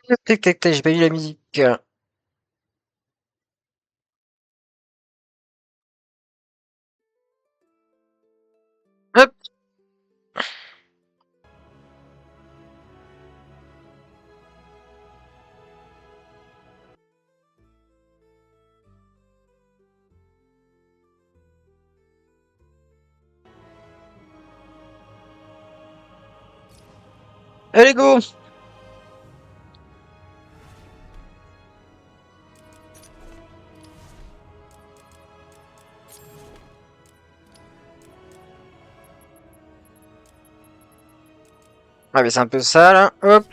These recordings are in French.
Tac tac tac, j'ai pas eu la musique. Hop. Allez go. Ah mais c'est un peu ça là. Hop.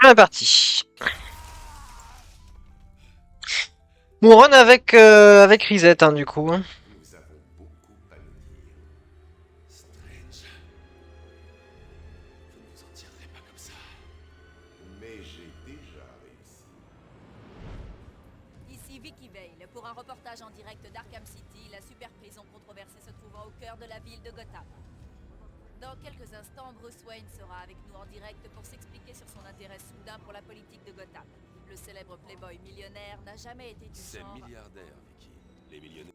On parti. Bon run avec Reset hein, du coup. Hein. Nous avons beaucoup à nous dire. Strange. Vous ne vous en tirerez pas comme ça. Mais j'ai déjà réussi. Ici Vicky Vale pour un reportage en direct d'Arkham City, la super prison controversée se trouvant au cœur de la ville de Gotham. Dans quelques instants, Bruce Wayne sera avec nous en direct pour s'expliquer sur son intérêt soudain pour la politique de Gotham. Le célèbre playboy millionnaire n'a jamais été du C'est genre... milliardaire, Vicky. Les millionnaires.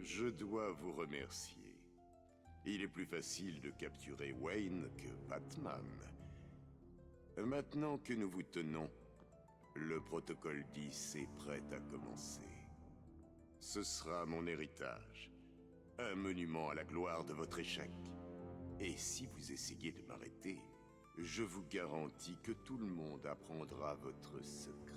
Je dois vous remercier. Il est plus facile de capturer Wayne que Batman. Maintenant que nous vous tenons, le protocole 10 est prêt à commencer. Ce sera mon héritage. Un monument à la gloire de votre échec. Et si vous essayez de m'arrêter, je vous garantis que tout le monde apprendra votre secret.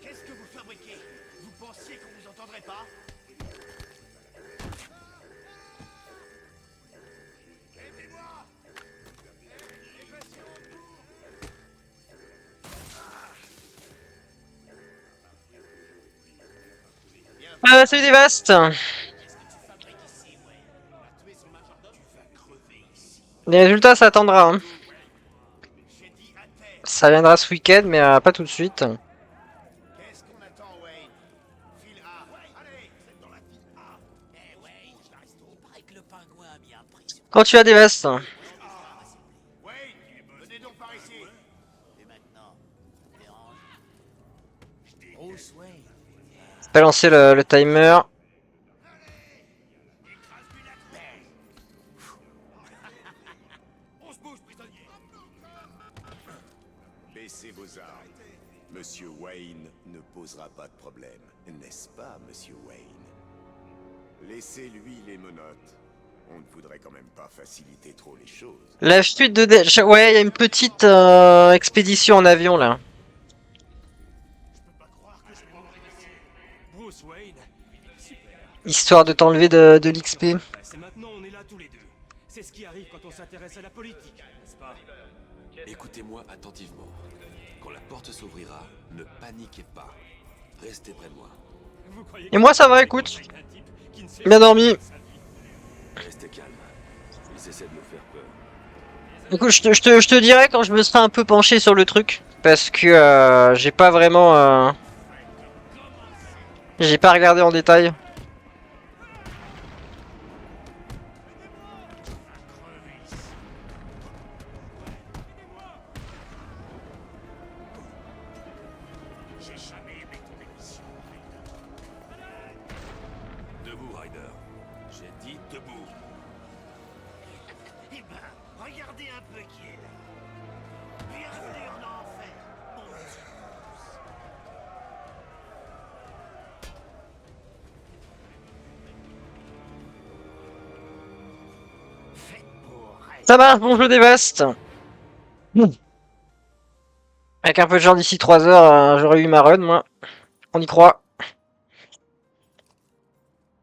Qu'est-ce que vous fabriquez? Vous pensiez qu'on vous entendrait pas? Aidez-moi! Salut Dévaste. Les résultats ça attendra. Hein. Ça viendra ce week-end mais pas tout de suite. Qu'est-ce qu'on attend, Wayne? File A. Allez, vous êtes dans la file A. Eh Wayne, il paraît que le pingouin a mis un prix sur... Quand tu as Dévaste. Wayne, venez donc par ici. Et maintenant, ça dérange? Bruce Wayne. Je vais lancer le timer. On se bouge, prisonnier. Baissez vos armes. Monsieur Wayne ne posera pas de problème, n'est-ce pas, Monsieur Wayne? Laissez-lui les menottes. On ne voudrait quand même pas faciliter trop les choses. La fuite de ouais, il y a une petite expédition en avion là. Je peux pas croire que je mourrai ici. Bruce Wayne. Super. Histoire de t'enlever de l'XP. C'est maintenant, on est là tous les deux. C'est ce qui arrive quand on s'intéresse à la politique, n'est-ce pas? Écoutez-moi attentivement. Quand la porte s'ouvrira, ne paniquez pas. Restez près de moi. Vous croyez Et moi ça va, écoute. un type qui ne sait Bien pas dormi. faire sa vie? Restez calme. Ils essaient de nous faire peur. Écoute, je te dirai quand je me serai un peu penché sur le truc. Parce que j'ai pas vraiment... j'ai pas regardé en détail. J'ai jamais aimé ton émission. Debout, Ryder. J'ai dit debout. Eh ben, regardez un peu qui est là. Bienvenue en enfer, mon petit Bruce. Faites pour rester. Ça marche, bon jeu Dévaste. Avec un peu de genre d'ici 3 heures, j'aurais eu ma run, moi. On y croit.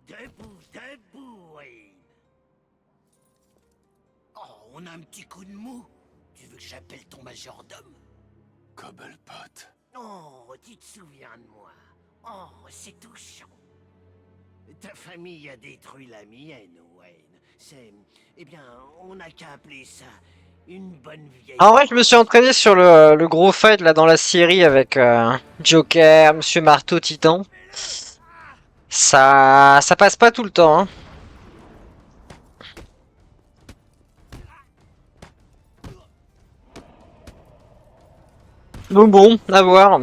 Debout, debout, Wayne. Oh, on a un petit coup de mou. Tu veux que j'appelle ton majordome? Cobblepot. Oh, tu te souviens de moi. Oh, c'est touchant. Ta famille a détruit la mienne, Wayne. C'est... Eh bien, on n'a qu'à appeler ça une bonne vieille... En vrai, je me suis entraîné sur le gros fight là dans la série avec Joker, Monsieur Marteau, Titan. Ça passe pas tout le temps, hein. Donc bon, à voir.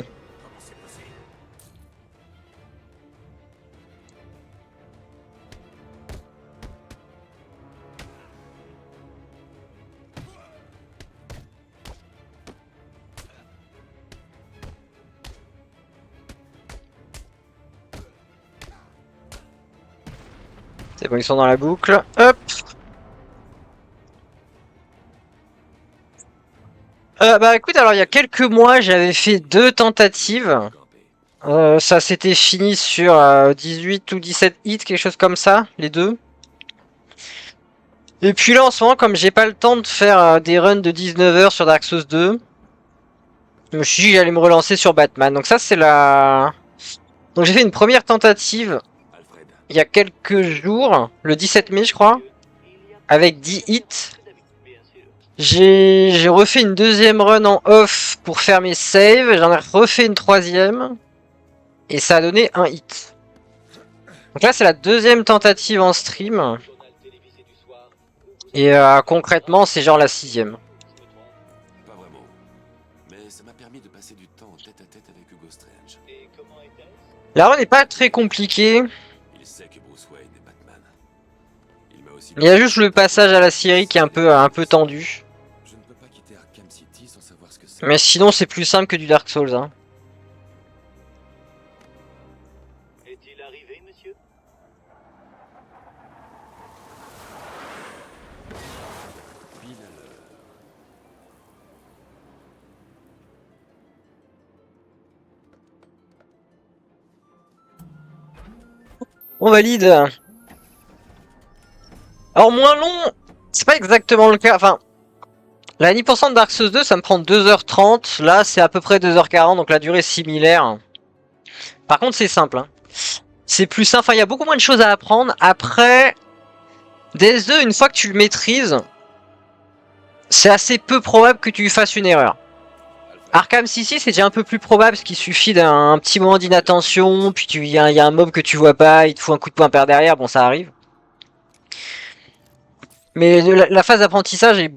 C'est bon, ils sont dans la boucle. Hop. Bah écoute, alors il y a quelques mois, j'avais fait 2 tentatives. Ça s'était fini sur 18 ou 17 hits, quelque chose comme ça, les deux. Et puis là, en ce moment, comme j'ai pas le temps de faire des runs de 19 heures sur Dark Souls 2, je me suis dit que j'allais me relancer sur Batman. Donc ça, c'est la... Donc j'ai fait une première tentative Alfred, il y a quelques jours, le 17 mai je crois, avec 10 hits. J'ai refait une deuxième run en off pour faire mes saves, j'en ai refait une troisième, et ça a donné un hit. Donc là c'est la deuxième tentative en stream, et concrètement c'est genre la 6ème. pas vraiment. Mais ça m'a permis de passer du temps tête à tête avec Hugo Strange. La run n'est pas très compliquée, Il sait que Bruce Wayne est Batman. Il m'a aussi... il y a juste le passage à la série qui est un peu tendu. Je ne peux pas quitter Arkham City sans savoir ce que c'est. Mais sinon c'est plus simple que du Dark Souls, hein. Est-il arrivé, monsieur? Pile à l'heure. On valide. Alors moins long, c'est pas exactement le cas, enfin... La 10% de Dark Souls 2, ça me prend 2h30, là c'est à peu près 2h40, donc la durée est similaire. Par contre c'est simple, hein. C'est plus simple, enfin il y a beaucoup moins de choses à apprendre. Après, DS2, une fois que tu le maîtrises, c'est assez peu probable que tu fasses une erreur. Arkham City, c'est déjà un peu plus probable, parce qu'il suffit d'un petit moment d'inattention, puis il y a un mob que tu vois pas, il te fout un coup de poing par derrière, bon ça arrive. Mais la phase d'apprentissage est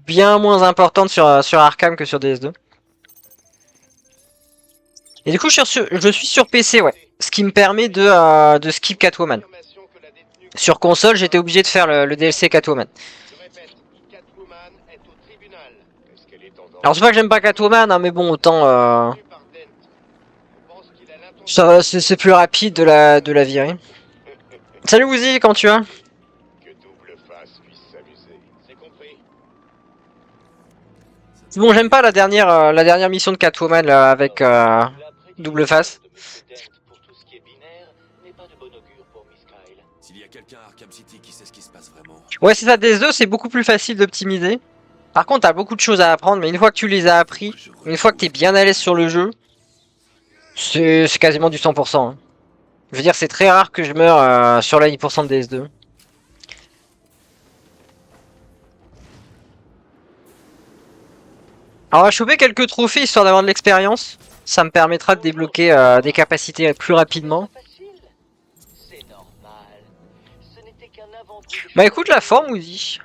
bien moins importante sur Arkham que sur DS2. Et du coup, je suis sur PC, ouais. Ce qui me permet de skip Catwoman. Sur console, j'étais obligé de faire le DLC Catwoman. Alors, c'est pas que j'aime pas Catwoman, hein, mais bon, autant... c'est plus rapide de la virer. Salut Woozy, quand tu vas? C'est bon, j'aime pas la dernière mission de Catwoman là, avec double face. S'il y a quelqu'un à Arkham City qui sait ce qui se passe vraiment... Ouais, c'est ça, DS2, c'est beaucoup plus facile d'optimiser. Par contre, t'as beaucoup de choses à apprendre, mais une fois que tu les as appris, une fois que t'es bien à l'aise sur le jeu, c'est quasiment du 100%. Hein. Je veux dire, c'est très rare que je meure sur la 10% de DS2. Alors on va choper quelques trophées histoire d'avoir de l'expérience. Ça me permettra de débloquer des capacités plus rapidement. Bah écoute la forme Woozy.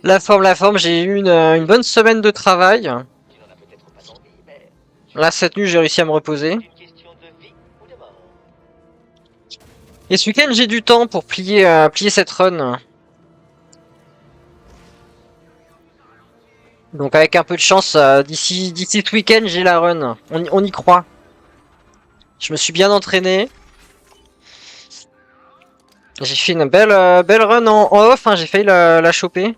La forme, j'ai eu une bonne semaine de travail. Là cette nuit j'ai réussi à me reposer. Et ce week-end j'ai du temps pour plier cette run. Donc avec un peu de chance, d'ici ce week-end j'ai la run. On y croit. Je me suis bien entraîné. J'ai fait une belle run en off, hein, j'ai failli la choper.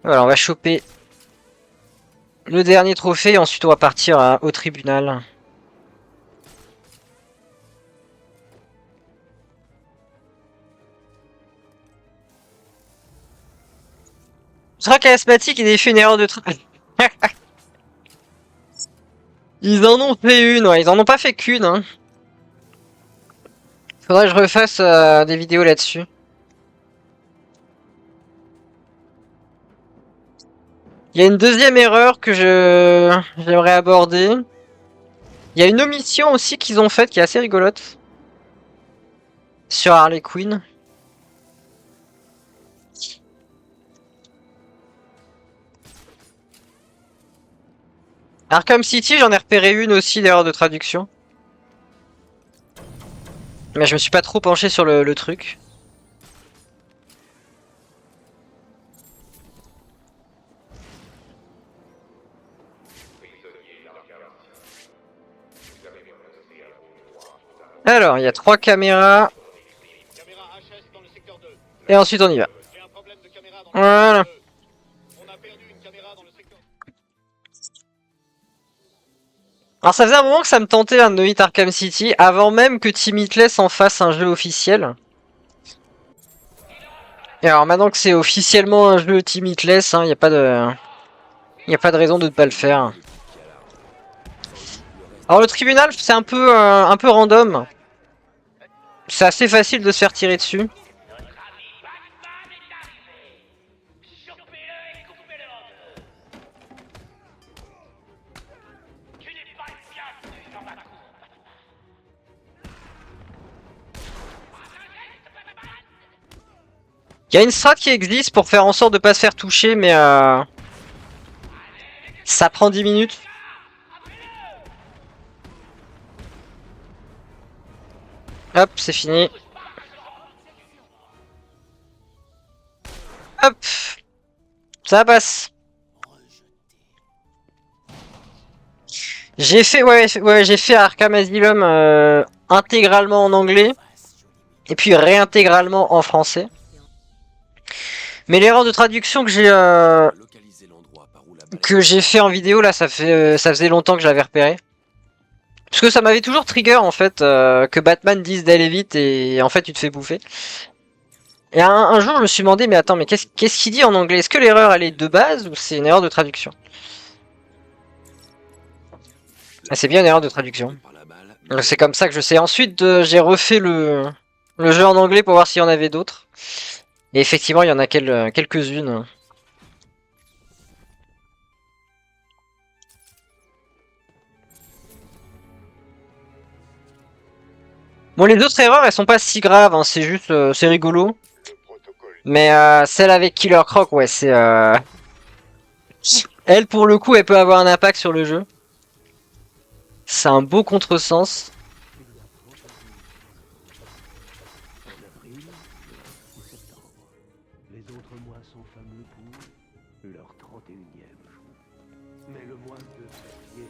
Voilà, on va choper le dernier trophée et ensuite on va partir au tribunal. Ultra charismatique, il a fait une erreur de tra... Ils en ont fait une, ouais, ils en ont pas fait qu'une, hein. Faudrait que je refasse des vidéos là-dessus. Il y a une deuxième erreur que j'aimerais aborder. Il y a une omission aussi qu'ils ont faite qui est assez rigolote. Sur Harley Quinn. Arkham City, j'en ai repéré une aussi d'erreur de traduction. Mais je me suis pas trop penché sur le truc. Alors, il y a 3 caméras. Caméra HS dans le secteur 2. Et ensuite on y va. J'ai un problème de caméra dans Voilà. le secteur 2. On a perdu une caméra dans le secteur. Alors ça faisait un moment que ça me tentait un No Hit Arkham City, avant même que Team Hitless en fasse un jeu officiel. Et alors maintenant que c'est officiellement un jeu Team Hitless, il n'y a pas de... Y a pas de raison de ne pas le faire. Alors le tribunal, c'est un peu random. C'est assez facile de se faire tirer dessus. Il y a une strat qui existe pour faire en sorte de pas se faire toucher, mais ça prend 10 minutes. Hop, c'est fini. Hop, ça passe. J'ai fait, ouais, j'ai fait Arkham Asylum intégralement en anglais et puis réintégralement en français. Mais l'erreur de traduction Localiser l'endroit par où la balle que j'ai fait en vidéo là, ça faisait longtemps que je l'avais repéré. Parce que ça m'avait toujours trigger en fait que Batman dise d'aller vite et en fait tu te fais bouffer. Et un jour je me suis demandé mais attends mais qu'est-ce qu'il dit en anglais? Est-ce que l'erreur elle est de base ou c'est une erreur de traduction? Ah, c'est bien une erreur de traduction. par la balle, Donc c'est comme ça que je sais. Ensuite j'ai refait le jeu en anglais pour voir s'il y en avait d'autres. Et effectivement il y en a quelques-unes. Bon les autres erreurs elles sont pas si graves, hein, c'est juste c'est rigolo. Mais celle avec Killer Croc, ouais, c'est... Elle, pour le coup, elle peut avoir un impact sur le jeu. C'est un beau contresens. Les autres mois sont fameux pour leur 31e jour. Mais le mois de février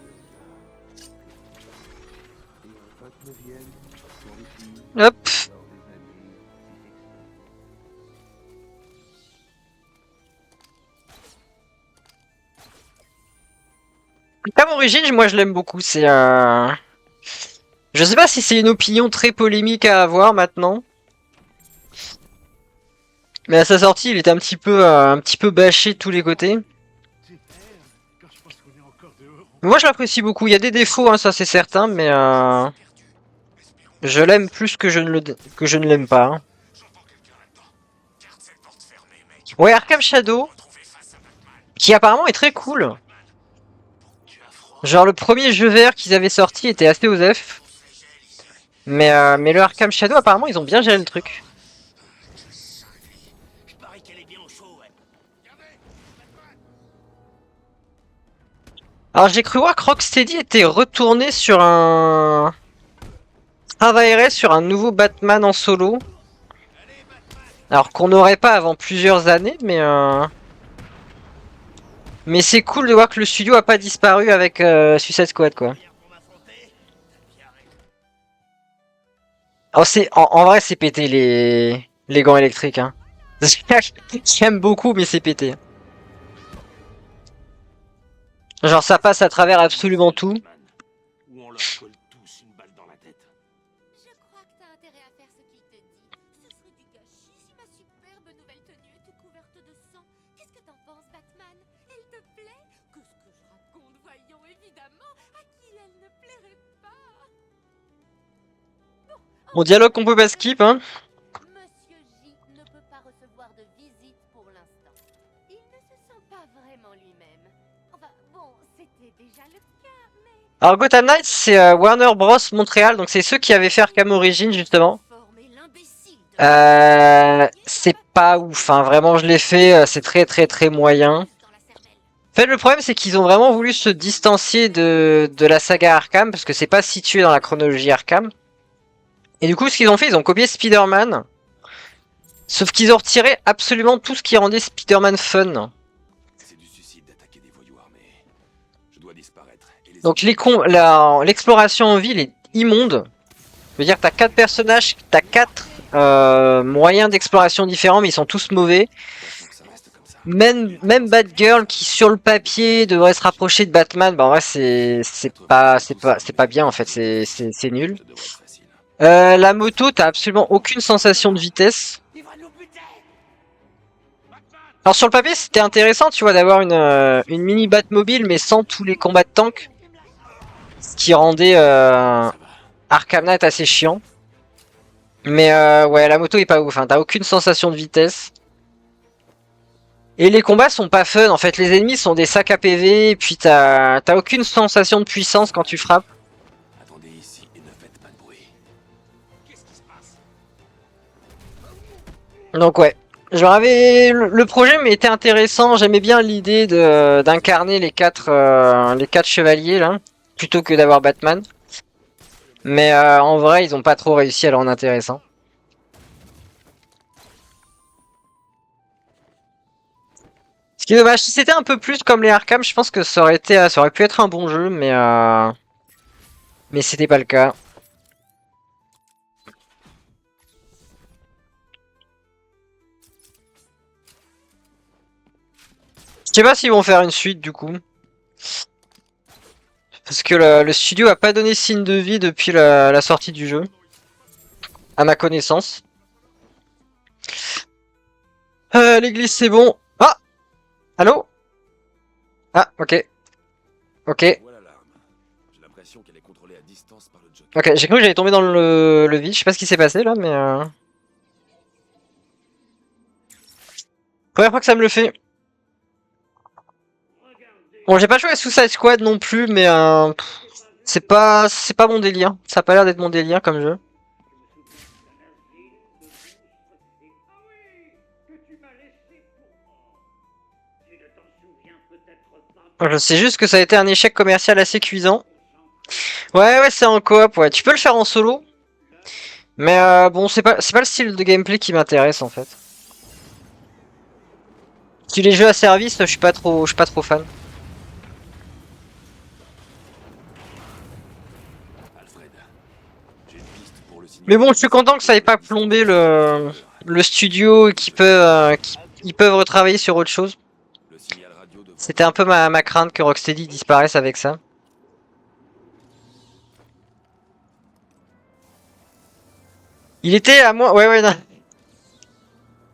et un 29e pour les filles Hop. lors des années Comme origine, moi je l'aime beaucoup. C'est je sais pas si c'est une opinion très polémique à avoir maintenant. Mais à sa sortie, il était un petit peu bâché de tous les côtés. Mais moi je l'apprécie beaucoup. Il y a des défauts, hein, ça c'est certain, mais je l'aime plus que je ne l'aime pas. Hein. Ouais, Arkham Shadow, qui apparemment est très cool. Genre le premier jeu vert qu'ils avaient sorti était assez osef. Mais le Arkham Shadow, apparemment, ils ont bien géré le truc. Je parie qu'elle est bien au chaud, ouais. Alors j'ai cru voir que Rocksteady était retourné sur un... travaillerait sur un nouveau Batman en solo. Alors qu'on n'aurait pas avant plusieurs années, mais... Mais c'est cool de voir que le studio a pas disparu avec Suicide Squad, quoi. Alors en vrai, c'est pété les gants électriques, hein. J'aime beaucoup, mais c'est pété. Genre ça passe à travers absolument tout. Ou on leur colle tous une balle dans la tête. Je crois que t'as intérêt à faire ce qu'il te dit. Ce serait du gâchis si ma superbe nouvelle tenue était couverte de sang. Qu'est-ce que t'en penses, On dialogue qu'on peut pas skip, hein. Monsieur J ne peut pas recevoir de visite pour l'instant. Il ne se sent pas vraiment lui-même. Enfin, bon, c'était déjà le cas, mais... Alors Gotham Knights, c'est Warner Bros Montréal, donc c'est ceux qui avaient fait Arkham Origins justement. Former l'imbécile de... C'est pas ouf, hein. Vraiment je l'ai fait, c'est très très très moyen. dans la cervelle. En fait, le problème, c'est qu'ils ont vraiment voulu se distancier de la saga Arkham, parce que c'est pas situé dans la chronologie Arkham. Et du coup, ce qu'ils ont fait, ils ont copié Spider-Man. Sauf qu'ils ont retiré absolument tout ce qui rendait Spider-Man fun. C'est du suicide d'attaquer des voyous armés. Je dois disparaître. Et les Donc l'exploration en ville est immonde. Je veux dire, t'as 4 personnages, t'as 4 moyens d'exploration différents, mais ils sont tous mauvais. faut que ça reste comme ça. Même Batgirl qui sur le papier devrait se rapprocher de Batman, bah en vrai c'est pas bien en fait, c'est nul. Ça devrait être facile. La moto, t'as absolument aucune sensation de vitesse. Il va nous buter. Alors sur le papier c'était intéressant, tu vois, d'avoir une mini Batmobile mais sans tous les combats de tank, ce qui rendait Arkham Knight assez chiant. Mais ouais, la moto est pas ouf, hein. T'as aucune sensation de vitesse. Et les combats sont pas fun, en fait les ennemis sont des sacs à PV, et puis t'as aucune sensation de puissance quand tu frappes. Attendez ici et ne faites pas de bruit. Qu'est-ce qui se passe? Donc ouais, le projet m'était intéressant, j'aimais bien l'idée d'incarner les quatre chevaliers là, plutôt que d'avoir Batman. Mais en vrai, ils ont pas trop réussi à le rendre intéressant. Ce qui est dommage, si c'était un peu plus comme les Arkham, je pense que ça aurait pu être un bon jeu, mais c'était pas le cas. Je sais pas s'ils vont faire une suite du coup. Parce que le studio a pas donné signe de vie depuis la sortie du jeu. À ma connaissance. L'église c'est bon. Ah! Allô? Ah, ok. Ok. Voilà l'arme. J'ai l'impression qu'elle est contrôlée à distance par le Joker. Ok, j'ai cru que j'allais tomber dans le vide. Je sais pas ce qui s'est passé là, mais... Première fois que ça me le fait. Bon, j'ai pas joué à Suicide Squad non plus, mais c'est pas mon délire. Ça a pas l'air d'être mon délire comme jeu. Je sais juste que ça a été un échec commercial assez cuisant. Ouais, c'est en coop, ouais. Tu peux le faire en solo. Mais bon, c'est pas le style de gameplay qui m'intéresse en fait. Si les jeux à service, je suis pas trop fan. Alfred, j'ai une piste pour le signal. Mais bon, je suis content que ça ait pas plombé le studio et qu'ils peuvent retravailler sur autre chose. Le signal radio devrait... C'était un peu ma crainte que Rocksteady disparaisse avec ça. Il était à moi, ouais, non.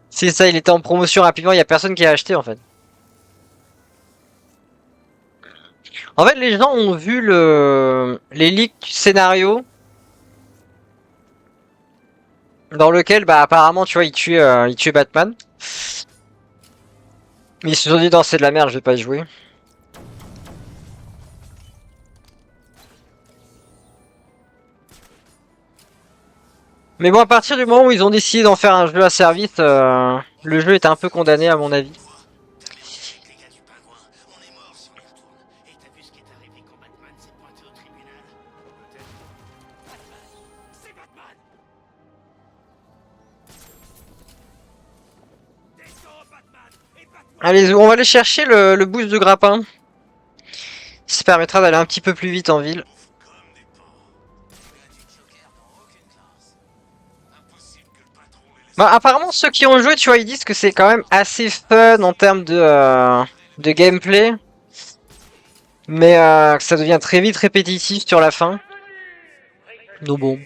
C'est ça, il était en promotion rapidement, il y a personne qui a acheté en fait. En fait, les gens ont vu les leaks du scénario dans lequel, bah, apparemment, tu vois, il tuait Batman. Mais ils se sont dit, non, c'est de la merde, je vais pas y jouer. Mais bon, à partir du moment où ils ont décidé d'en faire un jeu à service, le jeu était un peu condamné à mon avis. Les gars du pingouin, on est mort si on y retourne. Et t'as vu ce qui est arrivé quand Batman s'est pointé au tribunal? Batman! C'est Batman! Descends, Batman! Et Batman! Allez, on va aller chercher le boost de grappin. Ça permettra d'aller un petit peu plus vite en ville. Comme des porcs. Les gars du Joker n'ont aucune classe. Impossible que le patron les laisse... Bah, apparemment, ceux qui ont joué, tu vois, ils disent que c'est quand même assez fun en termes de gameplay. Mais que ça devient très vite répétitif sur la fin. Donc bon.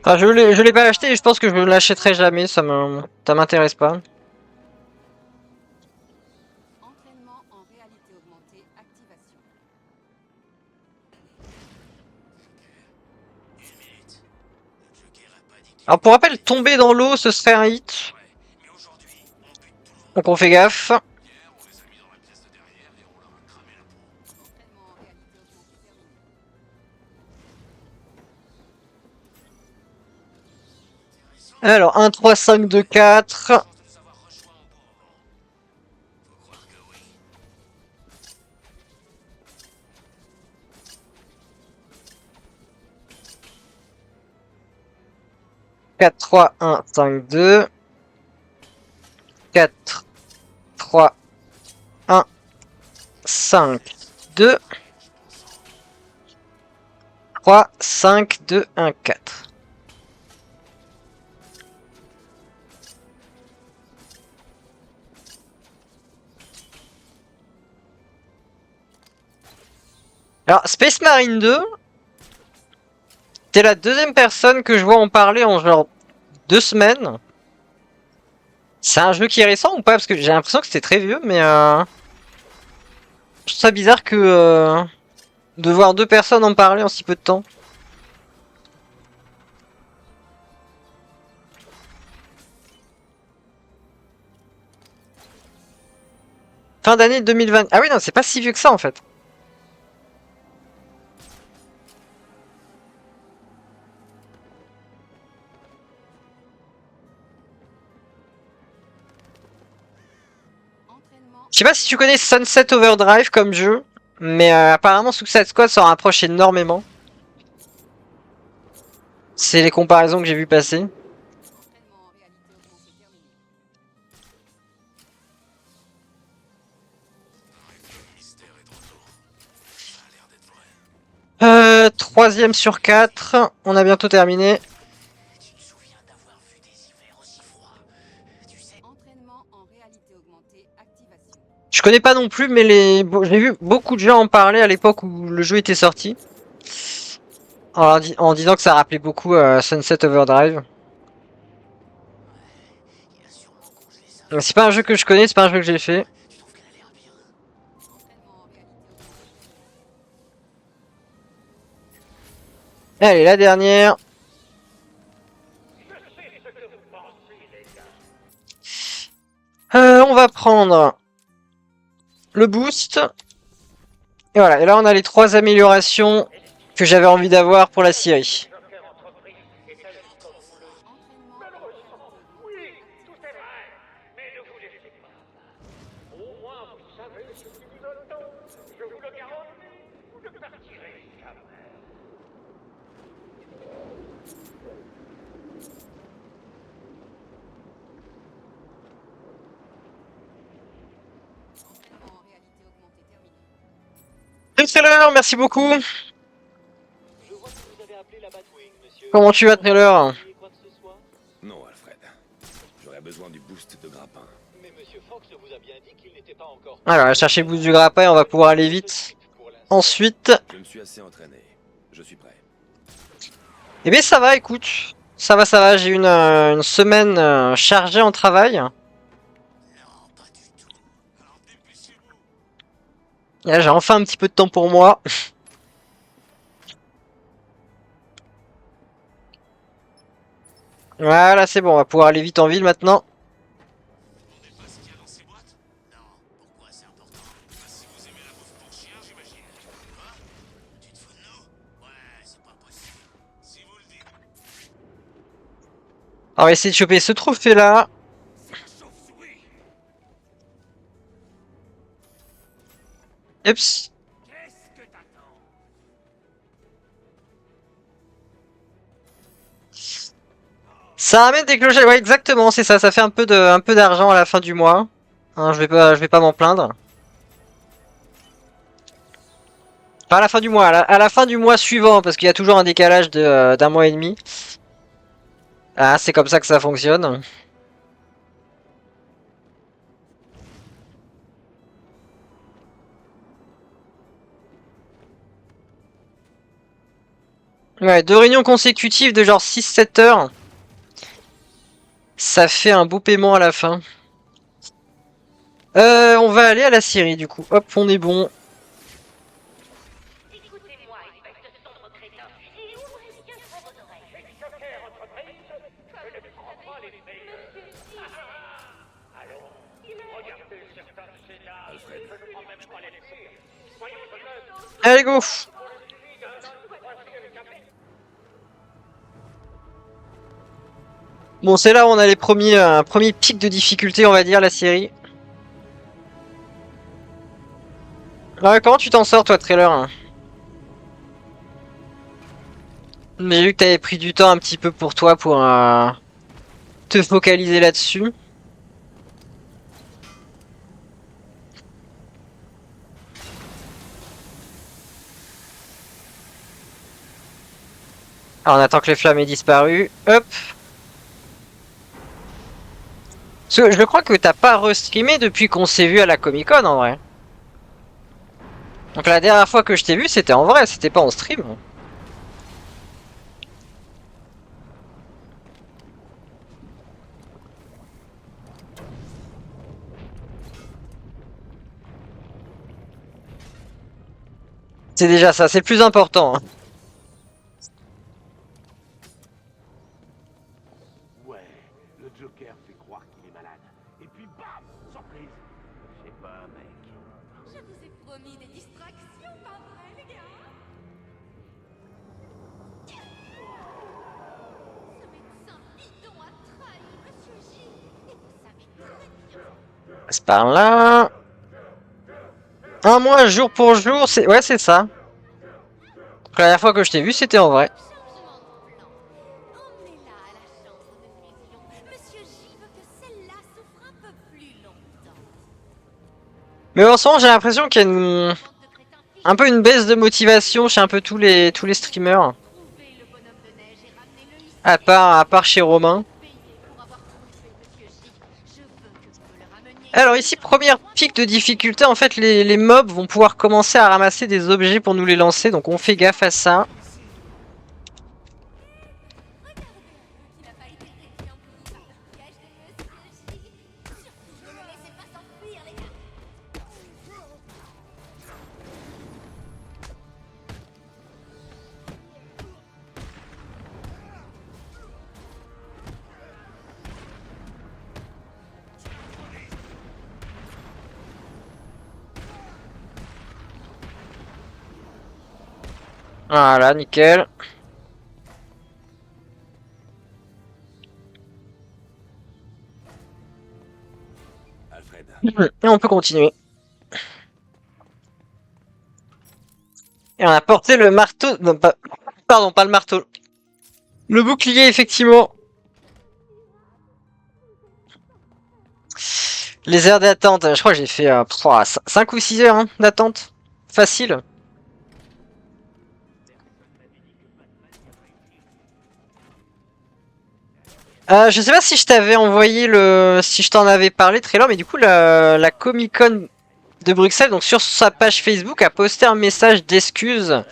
Enfin, je l'ai pas acheté et je pense que je ne l'achèterai jamais, ça m'intéresse pas. Alors pour rappel, tomber dans l'eau, ce serait un hit. Donc on fait gaffe. Alors 1, 3, 5, 2, 4. Quatre, 3, 1, 5, 2. 4, 3, 1, 5, 2. 3, 5, 2, 1, 4. Alors, Space Marine 2, t'es la deuxième personne que je vois en parler en genre 2 semaines. C'est un jeu qui est récent ou pas? Parce que j'ai l'impression que c'était très vieux, mais je trouve ça bizarre que de voir 2 personnes en parler en si peu de temps. Fin d'année 2020. Ah oui, non, c'est pas si vieux que ça en fait. Je sais pas si tu connais Sunset Overdrive comme jeu, mais apparemment Suicide Squad s'en rapproche énormément. C'est les comparaisons que j'ai vu passer. Troisième sur 4, on a bientôt terminé. Je connais pas non plus, mais j'ai vu beaucoup de gens en parler à l'époque où le jeu était sorti. En disant que ça rappelait beaucoup Sunset Overdrive. C'est pas un jeu que je connais, c'est pas un jeu que j'ai fait. Allez, la dernière. On va prendre le boost. Et voilà, et là on a les 3 améliorations que j'avais envie d'avoir pour la série. Trailer, merci beaucoup. Je vois que vous avez appelé la Batwing, monsieur. Comment tu vas, Trailer? Quoi que ce soit? Non, Alfred. J'aurais besoin du boost de grappin. Mais monsieur Fox vous a bien dit qu'il n'était pas encore... Alors, on va chercher le boost du grappin et on va pouvoir aller vite. Ensuite, Je me suis assez entraîné. Je suis prêt. eh bien ça va, écoute. Ça va, j'ai une semaine chargée en travail. Là, j'ai enfin un petit peu de temps pour moi. Voilà, c'est bon, on va pouvoir aller vite en ville maintenant. On va essayer de choper ce trophée là. Oups. Ça ramène des clochettes, ouais exactement, c'est ça, ça fait un peu d'argent à la fin du mois. Hein, je vais pas m'en plaindre. Pas à la fin du mois, à la fin du mois suivant, parce qu'il y a toujours un décalage d'un mois et demi. Ah, c'est comme ça que ça fonctionne. Ouais, 2 réunions consécutives de genre 6-7 heures. Ça fait un beau paiement à la fin. On va aller à la Syrie du coup. Hop, on est bon. Écoutez-moi, espèce de cendre crétin, et ouvrez bien vos oreilles. Allez, go! Bon, c'est là où on a les premiers pics de difficulté, on va dire, la série. Ouais, comment tu t'en sors, toi, trailer, hein? Mais j'ai vu que t'avais pris du temps un petit peu pour toi pour te focaliser là-dessus. Alors on attend que les flammes aient disparu. Hop. Parce que je crois que t'as pas restreamé depuis qu'on s'est vu à la Comic Con en vrai. Donc la dernière fois que je t'ai vu c'était en vrai, c'était pas en stream. C'est déjà ça, c'est le plus important. Hein. Ouais, le Joker fait croire qu'il est malade. Et puis bam, surprise. Je sais pas, mec. Je vous ai promis des distractions, pas vrai, les gars? Ce médecin bidon a trahi Monsieur J. Et vous savez très bien. C'est par là. Un mois jour pour jour, c'est ouais c'est ça. Donc, la dernière fois que je t'ai vu c'était en vrai. Changement de plan. On est là à la chambre de fusion. Monsieur J veut que celle-là souffre un peu plus longtemps. Mais en ce moment j'ai l'impression qu'il y a Bande de crétins un peu une baisse de motivation chez un peu tous les streamers. Trouvez le bonhomme de neige et ramenez-le ici. À part chez Romain. Payez pour avoir trouvé Monsieur J. Je veux que vous me le rameniez. Alors ici, première pic de difficulté, en fait les mobs vont pouvoir commencer à ramasser des objets pour nous les lancer, donc on fait gaffe à ça. Il n'a pas été réduit en plus par le piège de Monsieur J. Surtout, ne le laissez pas s'enfuir, les gars. Voilà, nickel. Alfred, Et on peut continuer. Et on a porté le marteau... Non, pas... Pardon, pas le marteau. Le bouclier, effectivement. Les heures d'attente, je crois que j'ai fait 5 ou 6 heures hein, d'attente. Facile. Je sais pas si je t'avais envoyé si je t'en avais parlé trailer, mais du coup la Comic Con de Bruxelles, donc sur sa page Facebook, a posté un message d'excuses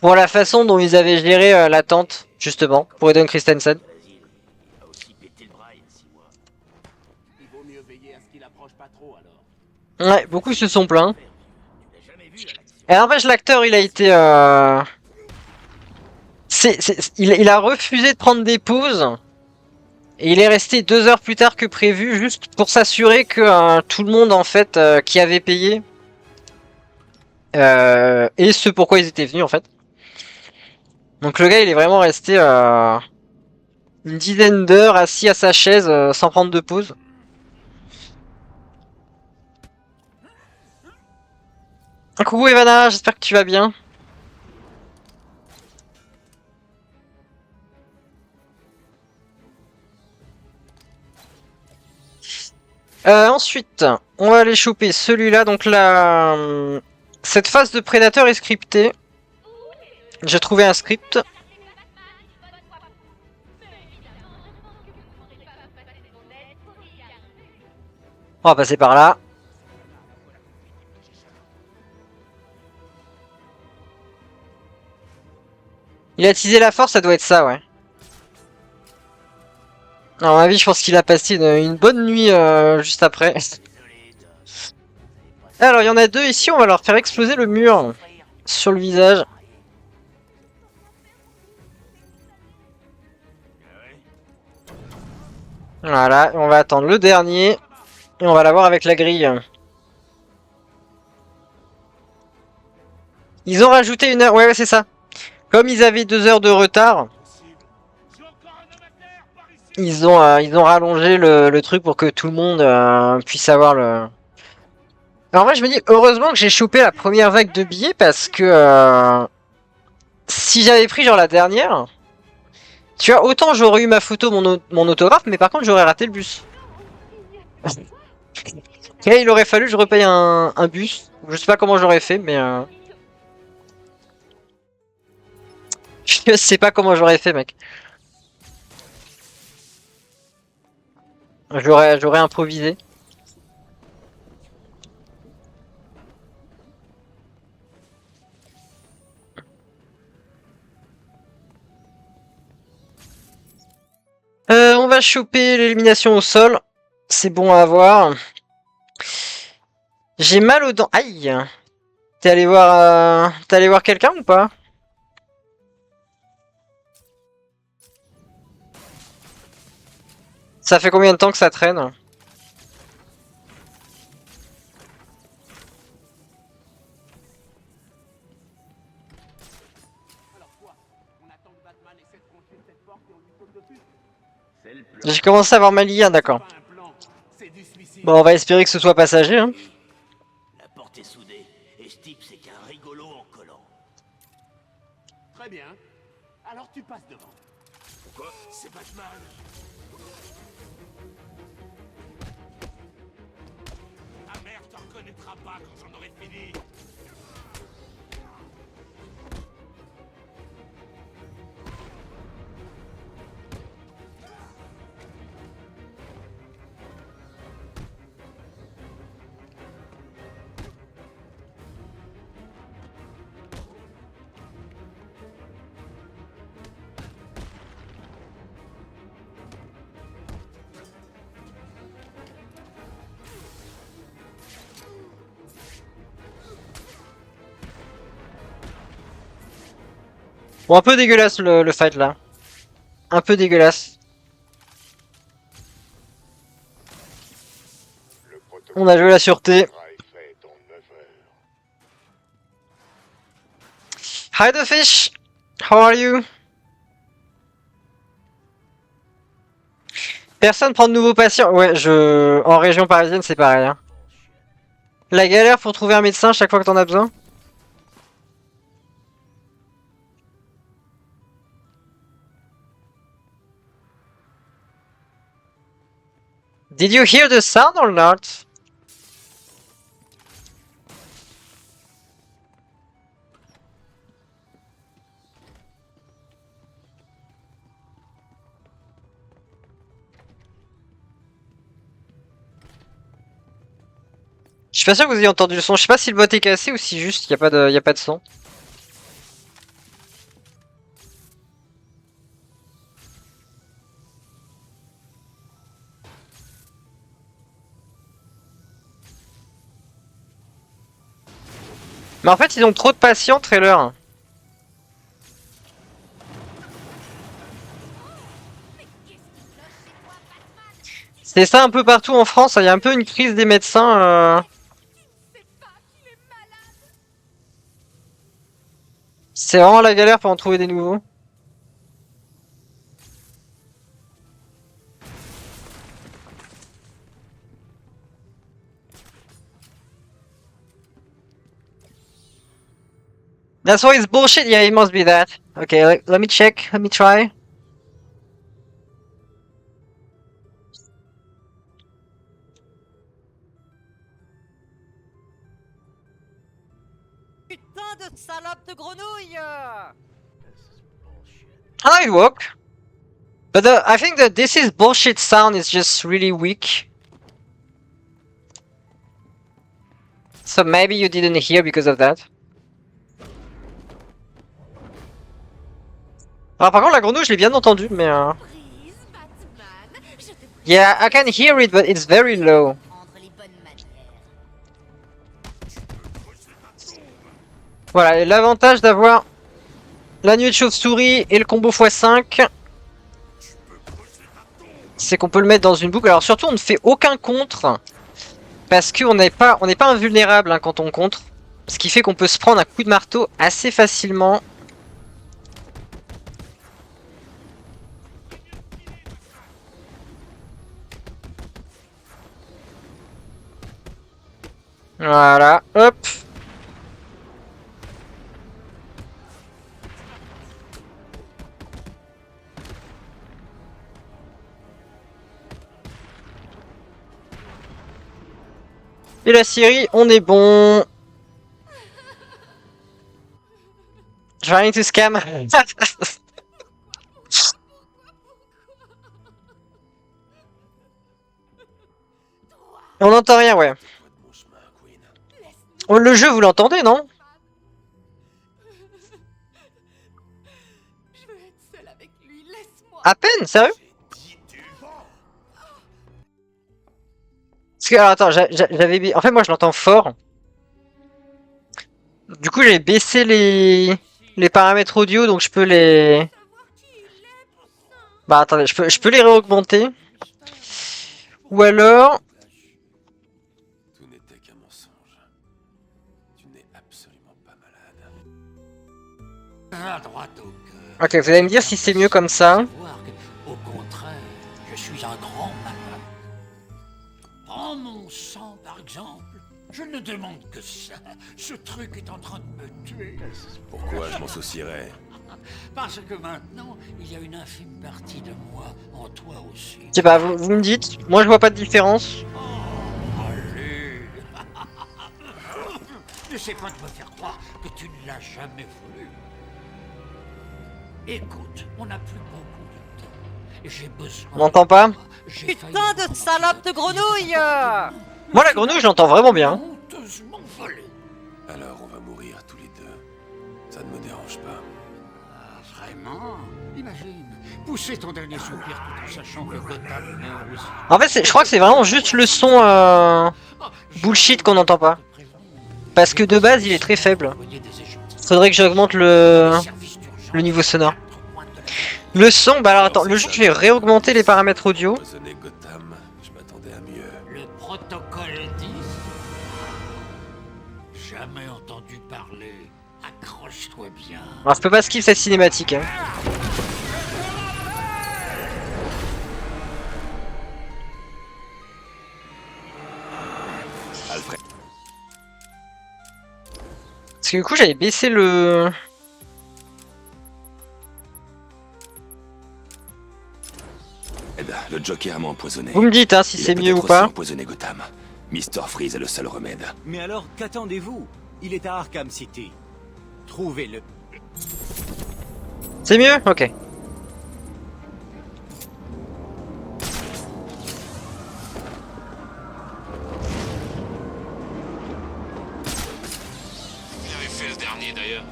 pour la façon dont ils avaient géré l'attente, justement, pour Eden Christensen. Il a aussi pété le bras il y a 6 mois. Il vaut mieux veiller à ce qu'il approche pas trop alors. Ouais, beaucoup se sont plaints. Tu l'as jamais vu à l'action. Et n'empêche, l'acteur, il a été... il a refusé de prendre des pauses. Et il est resté 2 heures plus tard que prévu, juste pour s'assurer que tout le monde, en fait, qui avait payé, et ce pourquoi ils étaient venus, en fait. Donc le gars, il est vraiment resté une dizaine d'heures assis à sa chaise, sans prendre de pause. Coucou Evana, j'espère que tu vas bien. Ensuite, on va aller choper celui-là. Donc là, cette phase de prédateur est scriptée. J'ai trouvé un script. On va passer par là. Il a teasé la force, ça doit être ça, ouais. Alors, à mon avis, je pense qu'il a passé une bonne nuit juste après. Alors, il y en a 2 ici, on va leur faire exploser le mur sur le visage. Voilà, on va attendre le dernier. Et on va l'avoir avec la grille. Ils ont rajouté 1 heure. Ouais, c'est ça. Comme ils avaient 2 heures de retard, ils ont rallongé le truc pour que tout le monde puisse avoir le... Alors moi je me dis, heureusement que j'ai chopé la première vague de billets parce que si j'avais pris genre la dernière, tu vois, autant j'aurais eu ma photo, mon autographe, mais par contre j'aurais raté le bus. Et il aurait fallu que je repaye un bus. Je sais pas comment j'aurais fait, mais... Je sais pas comment j'aurais fait, mec. J'aurais improvisé. On va choper l'élimination au sol. C'est bon à avoir. J'ai mal aux dents. Aïe. T'es allé voir quelqu'un ou pas? Ça fait combien de temps que ça traîne? J'ai commencé à avoir mal hier, d'accord. Bon, on va espérer que ce soit passager. Hein. La porte est soudée, et ce type c'est qu'un rigolo en collant. Très bien. Alors tu passes devant. Pourquoi? C'est Batman. Ta mère te reconnaîtra pas quand j'en aurai fini. Bon, un peu dégueulasse le fight là. Un peu dégueulasse. On a joué la sûreté. Hi the fish! How are you? Personne prend de nouveaux patients. Ouais, en région parisienne, c'est pareil. Hein. La galère pour trouver un médecin chaque fois que t'en as besoin. Did you hear the sound or not? Je suis pas sûr que vous ayez entendu le son. Je sais pas si le bot est cassé ou si juste y a pas de son. Mais en fait, ils ont trop de patients, trailer. C'est ça un peu partout en France. Il y a un peu une crise des médecins. C'est vraiment la galère pour en trouver des nouveaux. That's why it's bullshit. Yeah, it must be that. Okay, let me check. Let me try. Putain de salope de grenouille! How do it work? But I think that this is bullshit sound is just really weak. So maybe you didn't hear because of that. Alors par contre la grenouille je l'ai bien entendu mais Prise, Batman. Je te prie yeah I can hear it but it's very low. de prendre les bonnes manières. Voilà et l'avantage d'avoir la nuée de chauve-souris et le combo x5 c'est qu'on peut le mettre dans une boucle. Alors surtout, on ne fait aucun contre. Parce qu'on n'est pas invulnérable hein, quand on contre. Ce qui fait qu'on peut se prendre un coup de marteau assez facilement. Voilà, hop. Et la Syrie, on est bon. Trying to scam. On n'entend rien, ouais. Oh, le jeu, vous l'entendez, non? Je veux être seule avec lui, laisse-moi. À peine, sérieux? Parce que, alors, attends, j'avais... En fait, moi, je l'entends fort. Du coup, j'ai baissé les paramètres audio, donc je peux les... Bah, attendez, je peux les réaugmenter. Ou alors... Tout n'était qu'un mensonge. Tu n'es absolument pas malade. À droite au cœur. Ok, vous allez me dire si c'est mieux comme ça. Savoir que, au contraire, je suis un grand malade. Prends mon sang, par exemple. Je ne demande que ça. Ce truc est en train de me tuer. Pourquoi je m'en soucierais? Parce que maintenant, il y a une infime partie de moi en toi aussi. Je sais pas, vous me dites. Moi, je vois pas de différence. Oh, allez. N'essaie pas de me faire croire que tu ne l'as jamais voulu. Écoute, on n'a plus beaucoup de temps. Et j'ai besoin... On m'entend pas? J'ai Putain de salope de grenouille! Moi, la grenouille, je l'entends vraiment bien. honteusement volé. Alors on va mourir tous les deux. Ça ne me dérange pas. Ah, vraiment? Imagine, pousser ton dernier soupir tout en sachant que Gotham meurt aussi. En fait, je crois que c'est vraiment juste le son bullshit qu'on n'entend pas. Parce que de base, il est très faible. Faudrait que j'augmente le niveau sonore. Le son, bah alors attends, le jeu, je vais réaugmenter les paramètres audio. Empoisonner Gotham, je m'attendais à mieux. Le protocole 10. Jamais entendu parler. Accroche-toi bien. Alors, je peux pas skip cette cinématique. Hein. Alfred. Parce que du coup, j'avais baissé le... Le Joker m'a empoisonné. Vous me dites hein, si Il a c'est mieux ou peut-être pas. aussi empoisonné Gotham. Mr. Freeze est le seul remède. Mais alors, qu'attendez-vous? Il est à Arkham City. Trouvez-le. C'est mieux? Ok. Il avait fait le dernier d'ailleurs.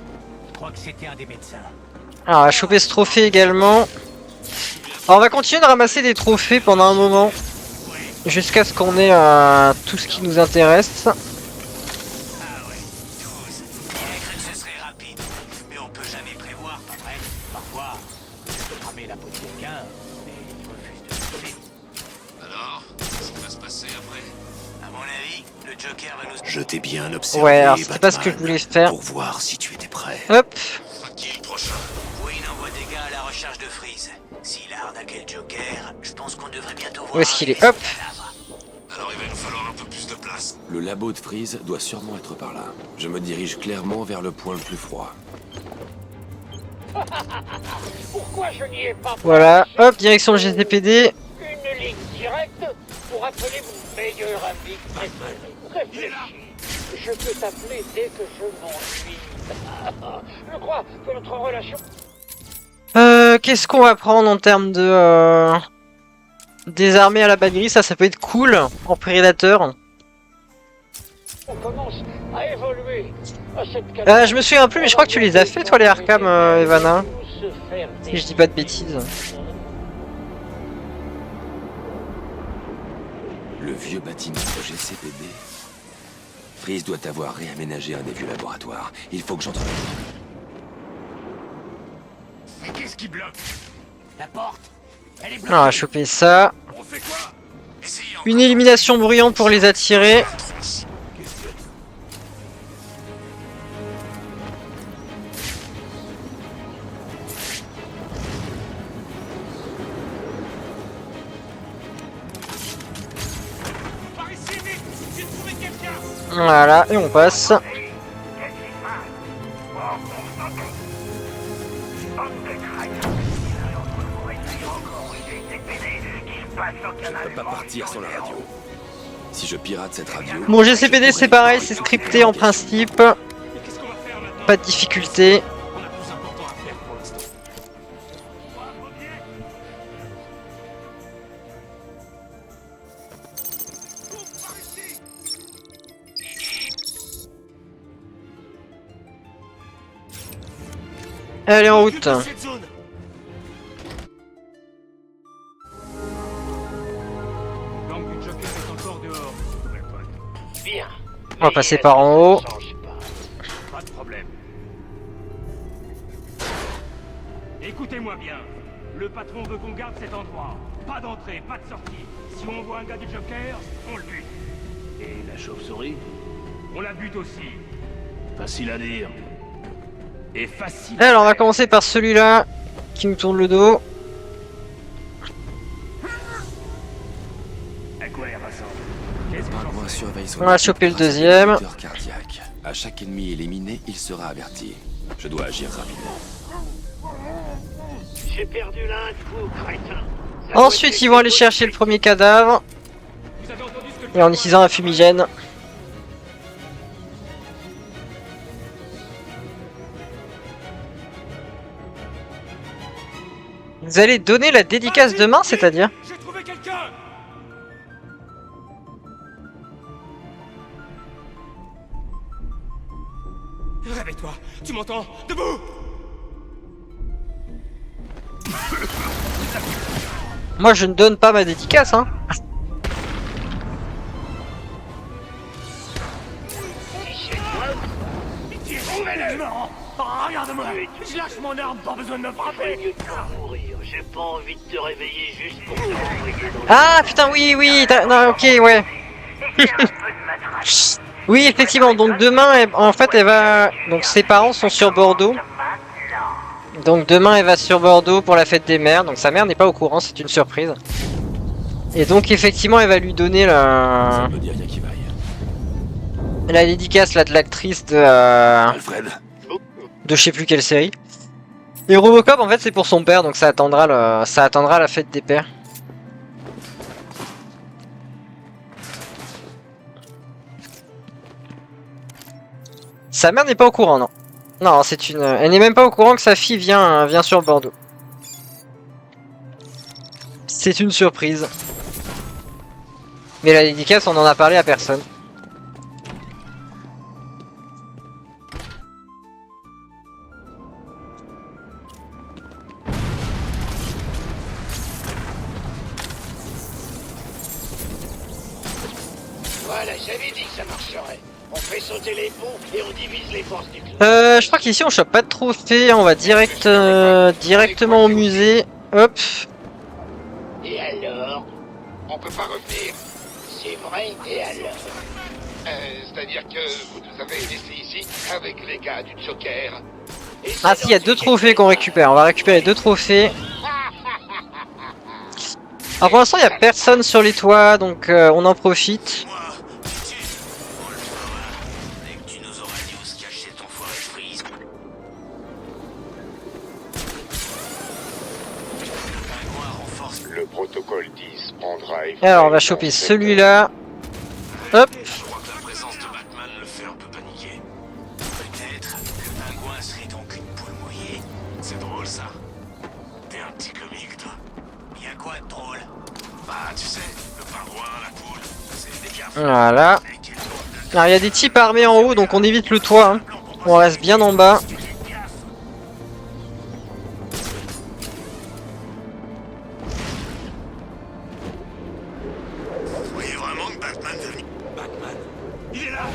Je crois que c'était un des médecins. Alors, on va choper ce trophée également. Alors, on va continuer de ramasser des trophées pendant un moment. Jusqu'à ce qu'on ait tout ce qui nous intéresse. Ah ouais, 12. Il a cru que ce serait rapide. Mais on peut jamais prévoir, pas vrai? Parfois, je peux cramer la peau de quelqu'un, mais il refuse de le faire. Alors, qu'est-ce qui va se passer après? À mon avis, le Joker va nous... Je t'ai bien observé, Ouais, alors c'était pas ce que je voulais faire. pour voir si tu étais prêt. Hop. Qui le prochain? Wayne envoie des gars à la recherche de Freeze. S'il a arnaqué le Joker, je pense qu'on devrait bientôt voir... Où est-ce qu'il est? Hop. Alors il va nous falloir un peu plus de place. Le labo de Freeze doit sûrement être par là. Je me dirige clairement vers le point le plus froid. Pourquoi je n'y ai pas Voilà. Hop, direction le GTPD. une ligne directe pour appeler mon meilleur ami préféré? Réfléchis. Je peux t'appeler dès que je m'ennuie. Je crois que notre relation... Qu'est-ce qu'on va prendre en termes de... Des armées à la baguerie, ça peut être cool en prédateur. On commence à évoluer à cette... Je me souviens plus, mais je crois que tu les as fait toi les Arkham, Evana. Si je dis pas de bêtises. Le vieux bâtiment de GCPD. Freeze doit avoir réaménagé un des vieux laboratoires. Il faut que j'entre. Mais qu'est-ce qui bloque? La porte? On va choper ça. On fait quoi? Essayez encore. Une élimination bruyante pour les attirer. Par ici, vite! J'ai trouvé quelqu'un! Voilà, et on passe. Je peux pas partir sans la radio. Si je pirate cette radio... Bon, GCPD c'est pareil, c'est scripté en principe. Mais qu'est-ce qu'on va faire maintenant? Pas de difficulté. On a plus important à faire pour l'instant. Allez, en route. Cette zone. Gang du Joker est encore dehors, nouvelle pote. Bien. On va passer par en haut. Pas de problème. Écoutez-moi bien. Le patron veut qu'on garde cet endroit. Pas d'entrée, pas de sortie. Si on voit un gars du Joker, on le bute. Et la chauve-souris? On la bute aussi. Facile à dire. Et facile. Alors, on va commencer par celui-là qui nous tourne le dos. À quoi elle ressemble? Qu'est-ce que j'en Pingouin sais? surveille son On va équipe choper le grâce à des deuxième. moteurs cardiaques. À chaque ennemi éliminé, il sera averti. Je dois agir rapidement. J'ai perdu l'un de vous, crétin. Ensuite, ils vont aller chercher le premier cadavre. Vous avez entendu ce que Et en utilisant un fumigène. Vous allez donner la dédicace demain, c'est-à-dire? J'ai trouvé quelqu'un! Réveille-toi, tu m'entends? Debout! Moi, je ne donne pas ma dédicace, hein. Regarde-moi. Je lâche mon arme, pas besoin de me frapper. Mourir, j'ai pas envie de te réveiller juste pour te renvoyer dans Ah, putain, oui, oui. Non, ok, ouais. Oui, effectivement. Donc demain, en fait, elle va. Donc ses parents sont sur Bordeaux. Donc demain, elle va sur Bordeaux pour la fête des mères. Donc sa mère n'est pas au courant, c'est une surprise. Et donc effectivement, elle va lui donner Ça la ne me dit rien qui vaille. dédicace là de l'actrice de Alfred, je sais plus quelle série. Et Robocop, en fait, c'est pour son père, donc ça attendra la fête des pères. Sa mère n'est pas au courant, non. Non, c'est une. Elle n'est même pas au courant que sa fille vient sur Bordeaux. C'est une surprise. Mais la dédicace, on en a parlé à personne. Voilà, j'avais dit que ça marcherait. On fait sauter les ponts et on divise les forces du club. Je crois qu'ici on chope pas de trophée, on va directement au musée. Hop. Et alors? On peut pas revenir. C'est vrai, et alors? C'est-à-dire que vous nous avez laissés ici avec les gars du Joker. Ah si, il y a 2 trophées qu'on récupère, on va récupérer 2 trophées. Alors pour l'instant il n'y a personne sur les toits, donc on en profite. Dès que tu nous auras dit où se cacher ton foiré de Freeze. Pingouin renforce. Le protocole 10 prendra Alors on va choper celui-là. Hop. je crois que la présence de Batman le fait un peu paniquer. Peut-être que Pingouin serait donc une poule mouillée. C'est drôle ça. T'es un petit comique toi. Y a quoi de drôle? Bah tu sais, le pingouin, la poule, c'est des gaffes. Voilà. Alors il y a des types armés en haut, donc on évite le toit. Hein. On reste bien en bas. Vous croyez vraiment que Batman veut venir? Batman? Il est là!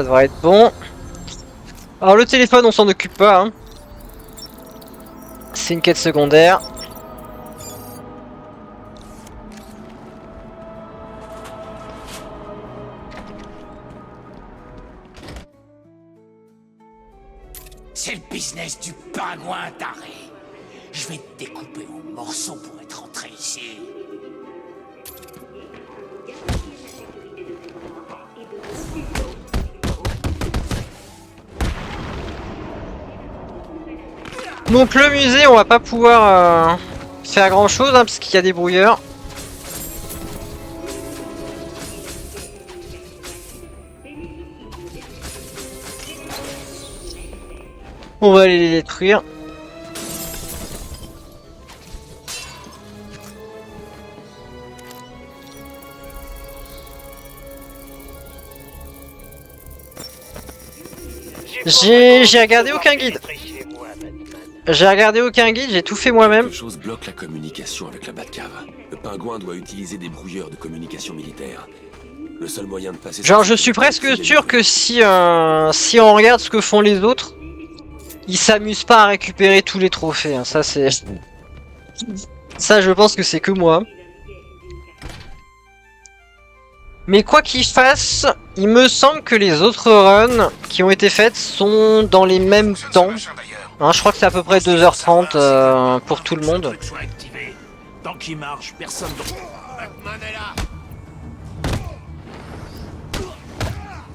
devrait être bon. Alors le téléphone, on s'en occupe pas. Hein. C'est une quête secondaire. C'est le business du pingouin taré. Je vais te découper en morceaux pour être rentré ici. Donc le musée, on va pas pouvoir faire grand chose hein, parce qu'il y a des brouilleurs. On va aller les détruire. J'ai regardé aucun guide. J'ai regardé aucun guide, j'ai tout fait moi-même. Quelque chose bloque la communication avec la Batcave. Le pingouin doit utiliser des brouilleurs de communication militaire. Le seul moyen de passer... Genre je suis presque sûr que si on regarde ce que font les autres, ils s'amusent pas à récupérer tous les trophées. Hein. Ça c'est... Ça je pense que c'est que moi. Mais quoi qu'ils fassent, il me semble que les autres runs qui ont été faites sont dans les mêmes temps. Hein, je crois que c'est à peu près 2h30 pour tout le monde. Tant qu'il marche, personne Batman est là.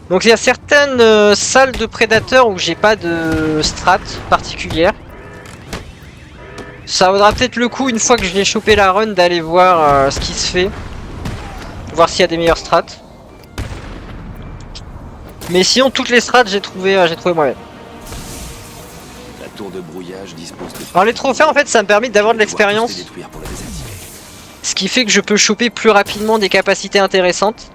Donc il y a certaines salles de prédateurs où j'ai pas de strat particulière. Ça vaudra peut-être le coup une fois que j'ai chopé la run d'aller voir ce qui se fait. Voir s'il y a des meilleures strats. Mais sinon toutes les strats j'ai trouvé moi-même. La tour de brouillage dispose de... Alors les trophées en fait ça me permet d'avoir de l'expérience. Ce qui fait que je peux choper plus rapidement des capacités intéressantes.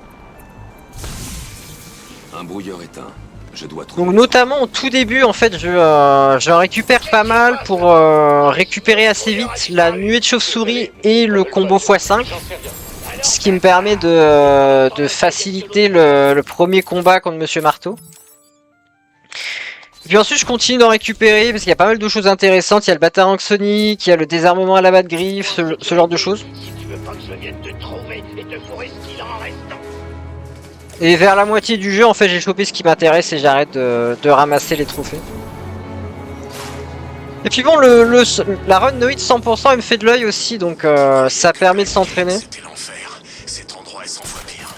Un brouilleur éteint. Je dois trouver... Donc notamment au tout début en fait je récupère pas mal pour récupérer assez vite la nuée de chauve-souris et le combo x5. Ce qui me permet de faciliter le premier combat contre Monsieur Marteau. Et puis ensuite je continue d'en récupérer parce qu'il y a pas mal de choses intéressantes. Il y a le Batarang Sonic, il y a le désarmement à la Bat-Griffe, ce genre de choses. Et vers la moitié du jeu en fait j'ai chopé ce qui m'intéresse et j'arrête de ramasser les trophées. Et puis bon la run Noid 100% elle me fait de l'œil aussi donc ça permet de s'entraîner. C'était l'enfer. Cet endroit est 100 fois pire.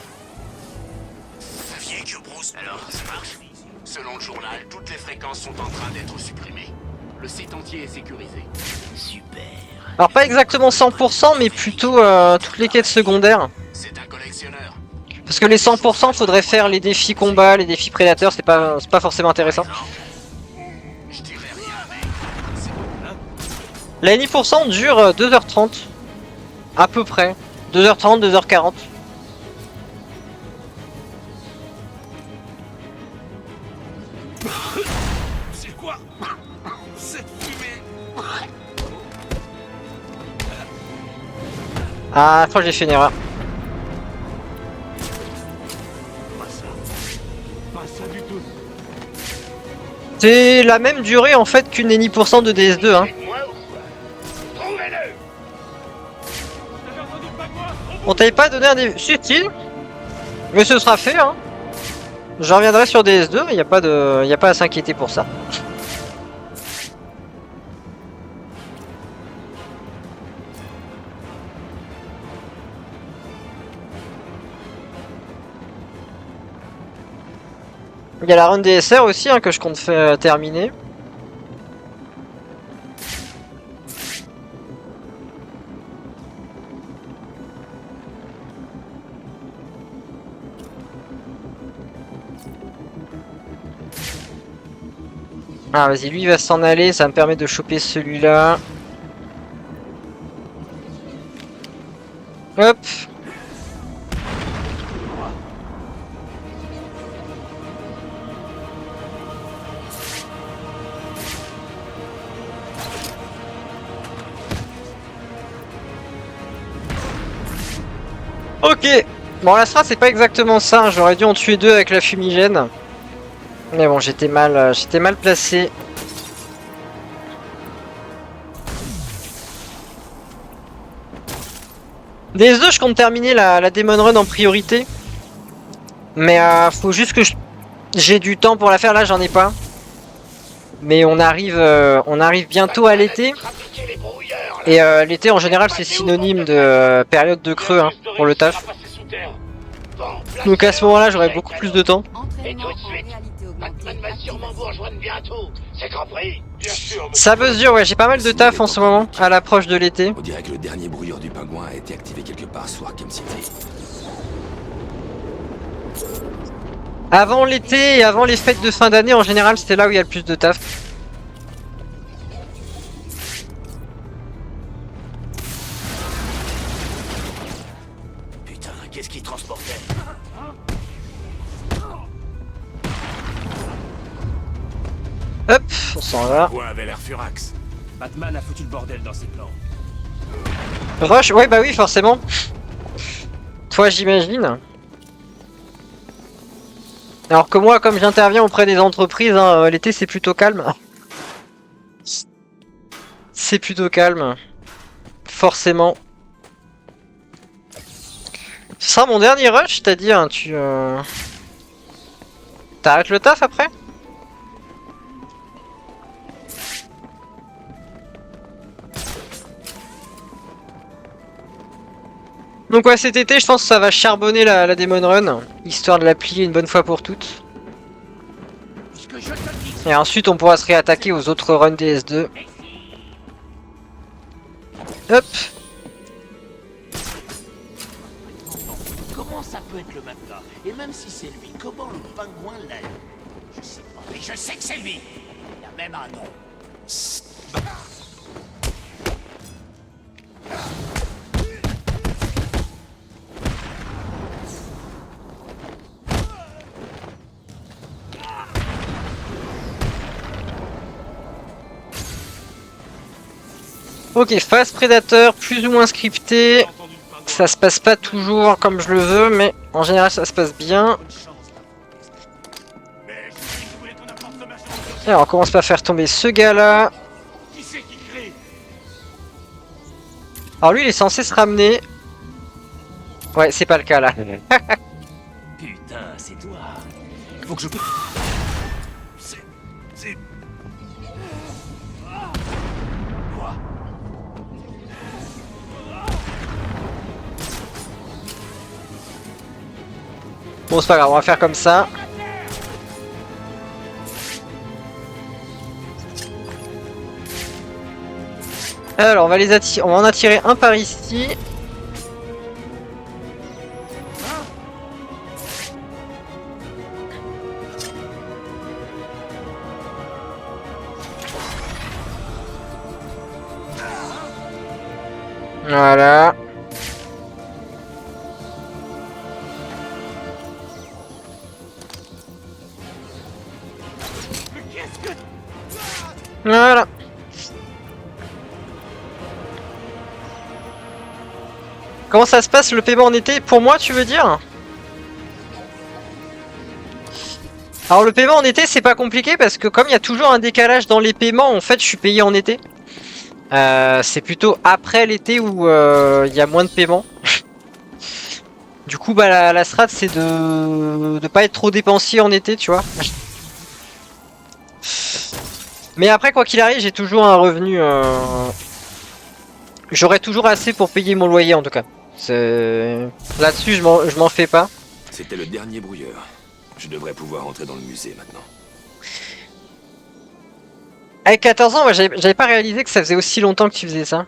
Vous saviez que Bruce... Alors, ça marche? Selon le journal, toutes les fréquences sont en train d'être supprimées. Le site entier est sécurisé. Super. Alors pas exactement 100% mais plutôt toutes les quêtes secondaires. C'est un collectionneur. Parce que les 100% faudrait faire les défis combat, les défis prédateurs, c'est pas forcément intéressant. Je dirais rien, mais... C'est bon, hein? La NI% dure 2h30. À peu près. 2h30, 2h40. C'est quoi? Cette fumée? Ah, je crois que j'ai fait une erreur. Pas ça du tout. C'est la même durée en fait qu'une NI% de DS2 hein. On t'avait pas donné un des... Si, mais ce sera fait hein. Je reviendrai sur DS2 mais y a pas à s'inquiéter pour ça. Il y a la run DSR aussi hein, que je compte faire terminer. Ah vas-y, lui il va s'en aller, ça me permet de choper celui-là. Hop. Ok. Bon la strat c'est pas exactement ça, hein. J'aurais dû en tuer deux avec la fumigène. Mais bon, j'étais mal placé. Des œufs, je compte terminer la Demon Run en priorité. Mais faut juste que j'ai du temps pour la faire. Là, j'en ai pas. Mais on arrive bientôt à l'été. Et l'été, en général, c'est synonyme de période de creux hein, pour le taf. Donc à ce moment-là, j'aurai beaucoup plus de temps. Et tout de suite, Batman va sûrement vous rejoindre bientôt. C'est compris? Bien sûr. Ça buzz dur, ouais, j'ai pas mal de taf en ce moment, à l'approche de l'été. On dirait que le dernier brouilleur du pingouin a été activé quelque part sous Arkham City. Avant l'été et avant les fêtes de fin d'année, en général, c'était là où il y a le plus de taf. Putain, qu'est-ce qu'il transportait? Hop, on s'en va. Quoi avait l'air furax. Batman a foutu le bordel dans ses plans. Rush, ouais bah oui, forcément. Toi, j'imagine. Alors que moi, comme j'interviens auprès des entreprises, hein, l'été c'est plutôt calme. C'est plutôt calme. Forcément. Ce sera mon dernier rush, t'as dit, hein, tu... T'arrêtes le taf après ? Donc ouais, cet été, je pense que ça va charbonner la Demon Run, histoire de la plier une bonne fois pour toutes. Et ensuite, on pourra se réattaquer aux autres runs DS2. Hop. Comment ça peut être le même gars? Et même si c'est lui, comment le pingouin l'a eu? Je sais pas, mais je sais que c'est lui. Il a même un nom. Ok, phase prédateur, plus ou moins scripté. Ça se passe pas toujours comme je le veux, mais en général ça se passe bien. Alors on commence par faire tomber ce gars là. Alors lui il est censé se ramener. Ouais, c'est pas le cas là. Putain, c'est toi. Faut que je... C'est... Quoi? Bon, c'est pas grave, on va faire comme ça. Alors, on va les attirer, on va en attirer un par ici. Voilà. Voilà. Comment ça se passe le paiement en été? Pour moi, tu veux dire? Alors le paiement en été, c'est pas compliqué parce que comme il y a toujours un décalage dans les paiements, en fait, je suis payé en été. C'est plutôt après l'été où il y a moins de paiements. Du coup, bah la strat, c'est de pas être trop dépensier en été, tu vois. Mais après, quoi qu'il arrive, j'ai toujours un revenu. J'aurai toujours assez pour payer mon loyer, en tout cas. Là-dessus, je m'en fais pas. C'était le dernier brouilleur. Je devrais pouvoir entrer dans le musée maintenant. Avec 14 ans, j'avais pas réalisé que ça faisait aussi longtemps que tu faisais ça.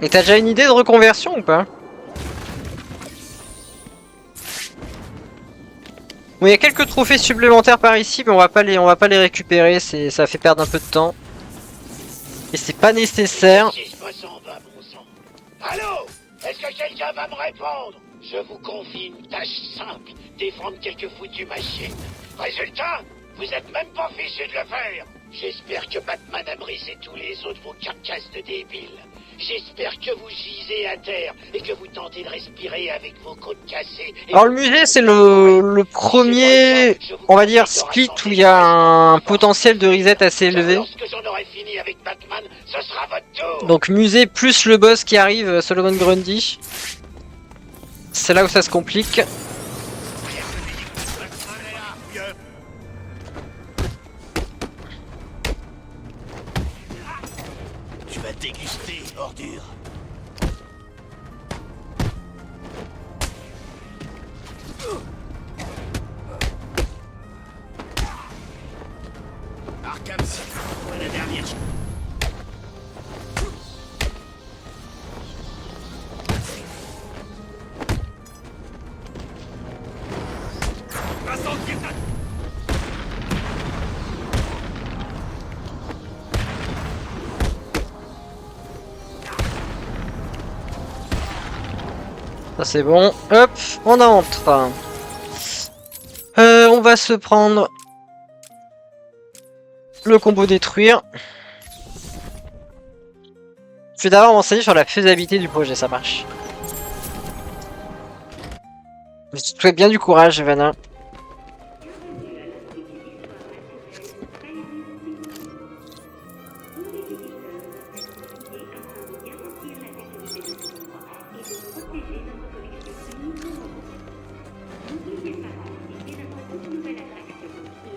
Et t'as déjà une idée de reconversion ou pas? Bon, il y a quelques trophées supplémentaires par ici, mais on va pas les récupérer, ça fait perdre un peu de temps. Et c'est pas nécessaire. Allô? Est-ce que quelqu'un va me répondre? Je vous confie une tâche simple, défendre quelques foutues machines. Résultat, vous êtes même pas fichu de le faire. J'espère que Batman a brisé tous les autres vos carcasses de débiles. J'espère que vous gisez à terre et que vous tentez de respirer avec vos côtes cassées. Alors le musée c'est le premier, on va dire, split où il y a un potentiel de reset assez élevé. Lorsque j'en aurai fini avec Batman, ce sera votre tour. Donc musée plus le boss qui arrive, Solomon Grundy. C'est là où ça se complique. Tu vas déguster, ordure. Arkham City, la dernière. Va sentir ta... Ça c'est bon. Hop, on entre. On va se prendre le combo détruire. Je vais d'abord m'enseigner sur la faisabilité du projet, ça marche. Je te souhaite bien du courage, Vanna.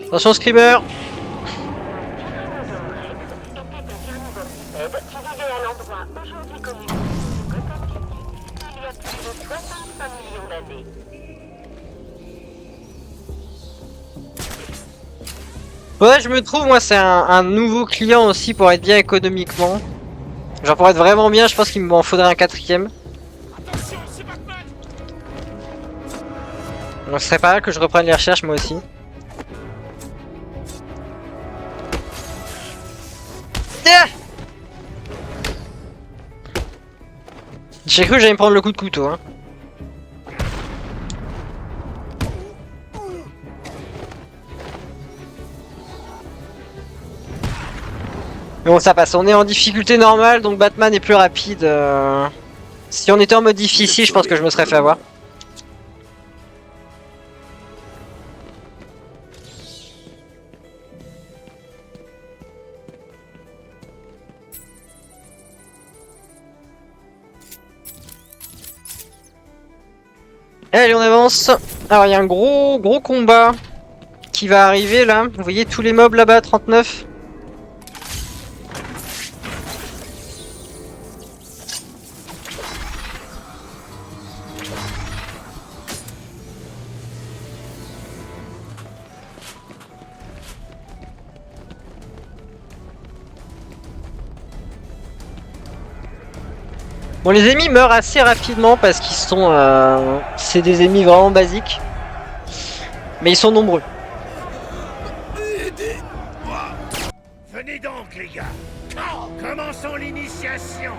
Attention, Screamer! Ouais, je me trouve, moi, c'est un nouveau client aussi pour être bien économiquement. Genre, pour être vraiment bien, je pense qu'il m'en faudrait un quatrième. Donc, ce serait pas mal que je reprenne les recherches, moi aussi. J'ai cru que j'allais me prendre le coup de couteau, hein. Mais bon, ça passe. On est en difficulté normale, donc Batman est plus rapide. Si on était en mode difficile, je pense que je me serais fait avoir. Allez, on avance. Alors, il y a un gros combat qui va arriver là. Vous voyez tous les mobs là-bas, 39. Bon, les ennemis meurent assez rapidement parce qu'ils sont... c'est des ennemis vraiment basiques. Mais ils sont nombreux. Venez donc, les gars. Commençons l'initiation.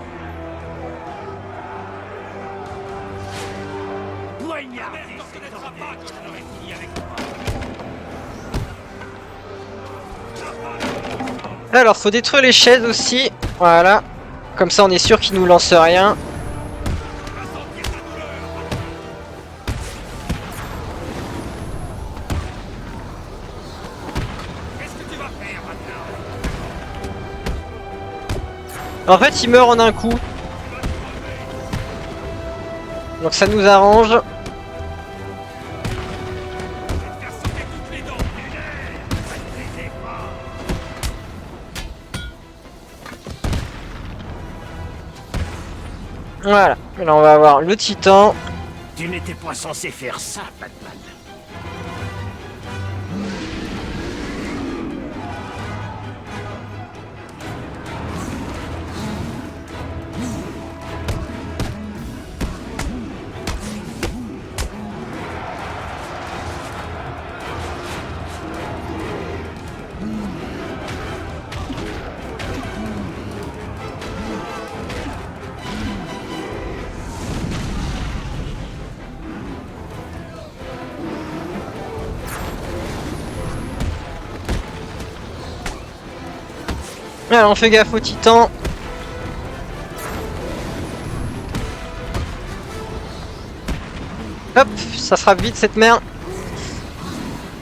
Poignardez ces tordus. Alors, faut détruire les chaises aussi. Voilà. Comme ça, on est sûr qu'ils nous lancent rien. En fait, il meurt en un coup. Donc ça nous arrange. Voilà, là on va avoir le titan. Tu n'étais pas censé faire ça, Batman. Alors on fait gaffe au titan. Hop, ça frappe vite cette merde.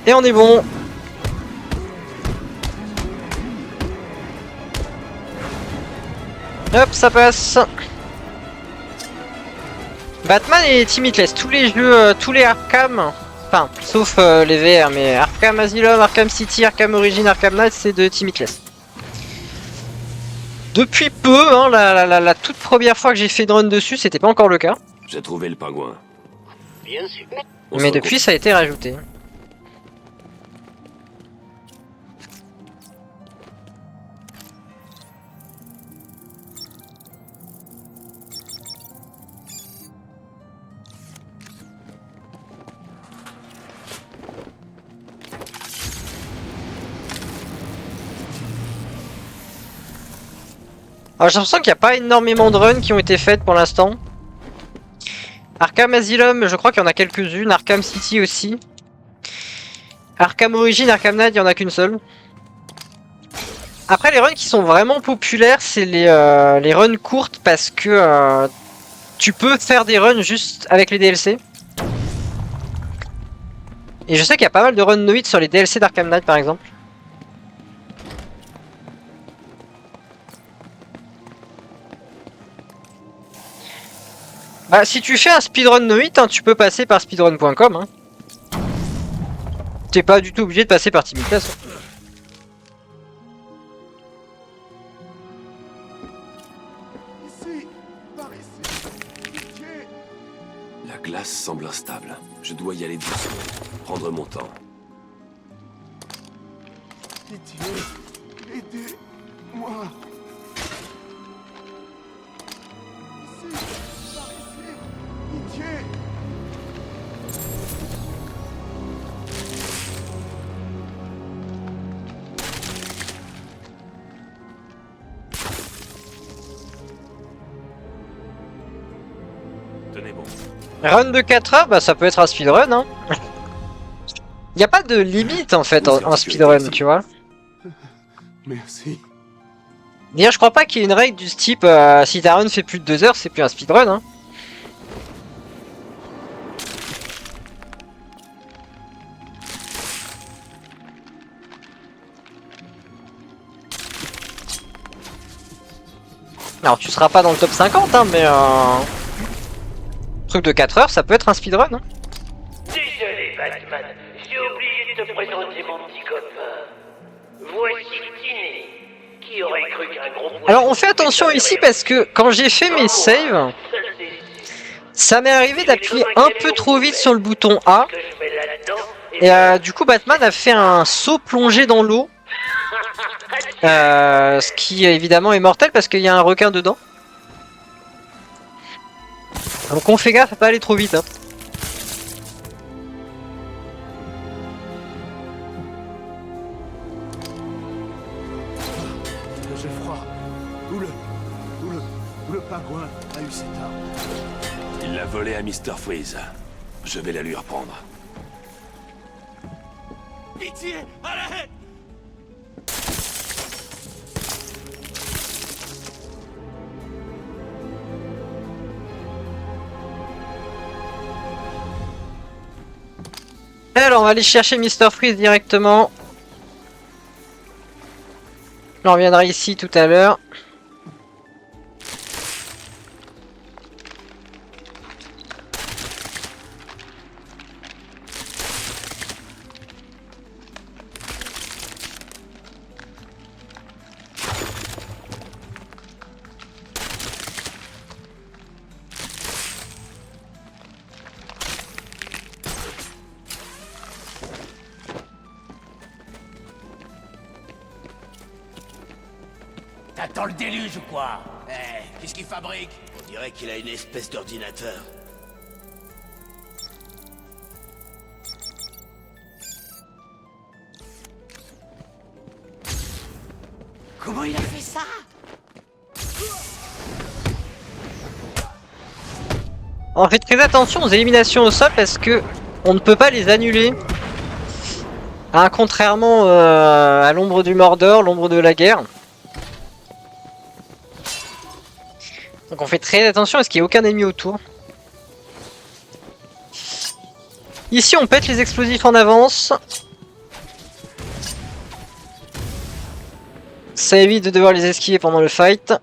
Et on est bon. Hop, ça passe. Batman et Limitless, tous les jeux, tous les Arkham, enfin, sauf les VR, mais Arkham Asylum, Arkham City, Arkham Origins, Arkham Knight, c'est de Limitless. Depuis peu, hein, la toute première fois que j'ai fait une run dessus, c'était pas encore le cas. J'ai trouvé le pingouin. Bien sûr. On se Mais retrouve. depuis, ça a été rajouté. Alors j'ai l'impression qu'il n'y a pas énormément de runs qui ont été faites pour l'instant. Arkham Asylum, je crois qu'il y en a quelques-unes. Arkham City aussi. Arkham Origins, Arkham Knight, il n'y en a qu'une seule. Après les runs qui sont vraiment populaires, c'est les runs courtes parce que tu peux faire des runs juste avec les DLC. Et je sais qu'il y a pas mal de runs No Hit sur les DLC d'Arkham Knight par exemple. Bah si tu fais un speedrun No Hit, hein, tu peux passer par speedrun.com. Hein. T'es pas du tout obligé de passer par Limitless. Ici, par ici. Pitié. La glace semble instable. Je dois y aller doucement. Prendre mon temps. Pitié. Aidez-moi. Ici, par ici. Pitié. Tenez bon. Run de 4 heures, bah ça peut être un speedrun. Hein. Y a pas de limite en fait en speedrun, tu vois. Merci. D'ailleurs, je crois pas qu'il y ait une règle du type si ta run fait plus de 2 heures, c'est plus un speedrun. Hein. Alors, tu seras pas dans le top 50, hein, mais truc de 4 heures, ça peut être un speedrun. Hein. Désolé, Batman. J'ai oublié de te présenter mon petit copain. Voici Tiné, qui aurait cru qu'un gros poisson... Alors, on fait attention ici parce que quand j'ai fait mes saves, ça m'est arrivé d'appuyer un peu trop vite sur le bouton A. Et du coup, Batman a fait un saut plongé dans l'eau. Ce qui évidemment est mortel parce qu'il y a un requin dedans. Donc on fait gaffe à pas aller trop vite. Hein. J'ai froid. Où le pingouin a eu cette arme? Il l'a volé à Mr. Freeze. Je vais la lui reprendre. Pitié, allez! Alors on va aller chercher Mr. Freeze directement. On reviendra ici tout à l'heure. T'attends le déluge ou quoi? Eh, qu'est-ce qu'il fabrique? On dirait qu'il a une espèce d'ordinateur. Comment il a fait ça? On fait très attention aux éliminations au sol parce que on ne peut pas les annuler. Hein, contrairement à l'ombre du Mordor, l'ombre de la guerre. Donc on fait très attention à ce qu'il n'y ait aucun ennemi autour. Ici, on pète les explosifs en avance. Ça évite de devoir les esquiver pendant le fight.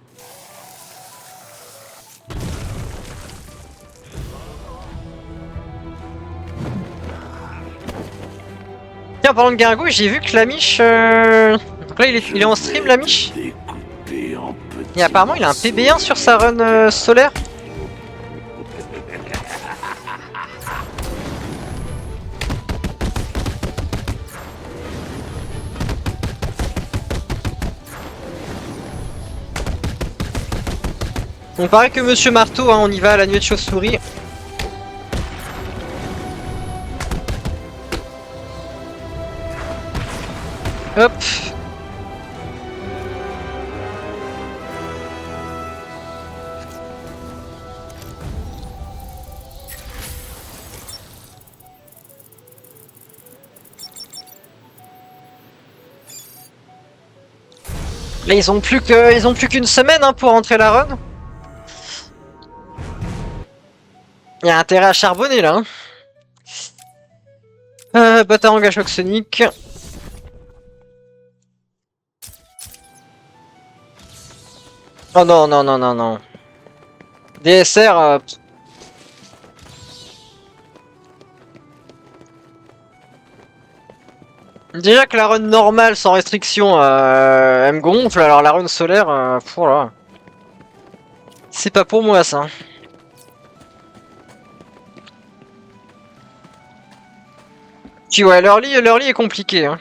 Tiens, parlant de gargouille, j'ai vu que Lamiche... Donc là, il est en stream, Lamiche. Et apparemment, il a un PB1 sur sa run solaire. On paraît que Monsieur Marteau, hein, on y va à la nuit de chauve-souris. Hop. Là, ils ont plus qu'une semaine hein, pour rentrer la run. Il y a intérêt à charbonner là. Batarang à choc sonique. Oh non, non, non, non, non. DSR. Déjà que la run normale sans restriction elle me gonfle, alors la run solaire, là. C'est pas pour moi ça. Puis ouais, l'early est compliqué. Hein.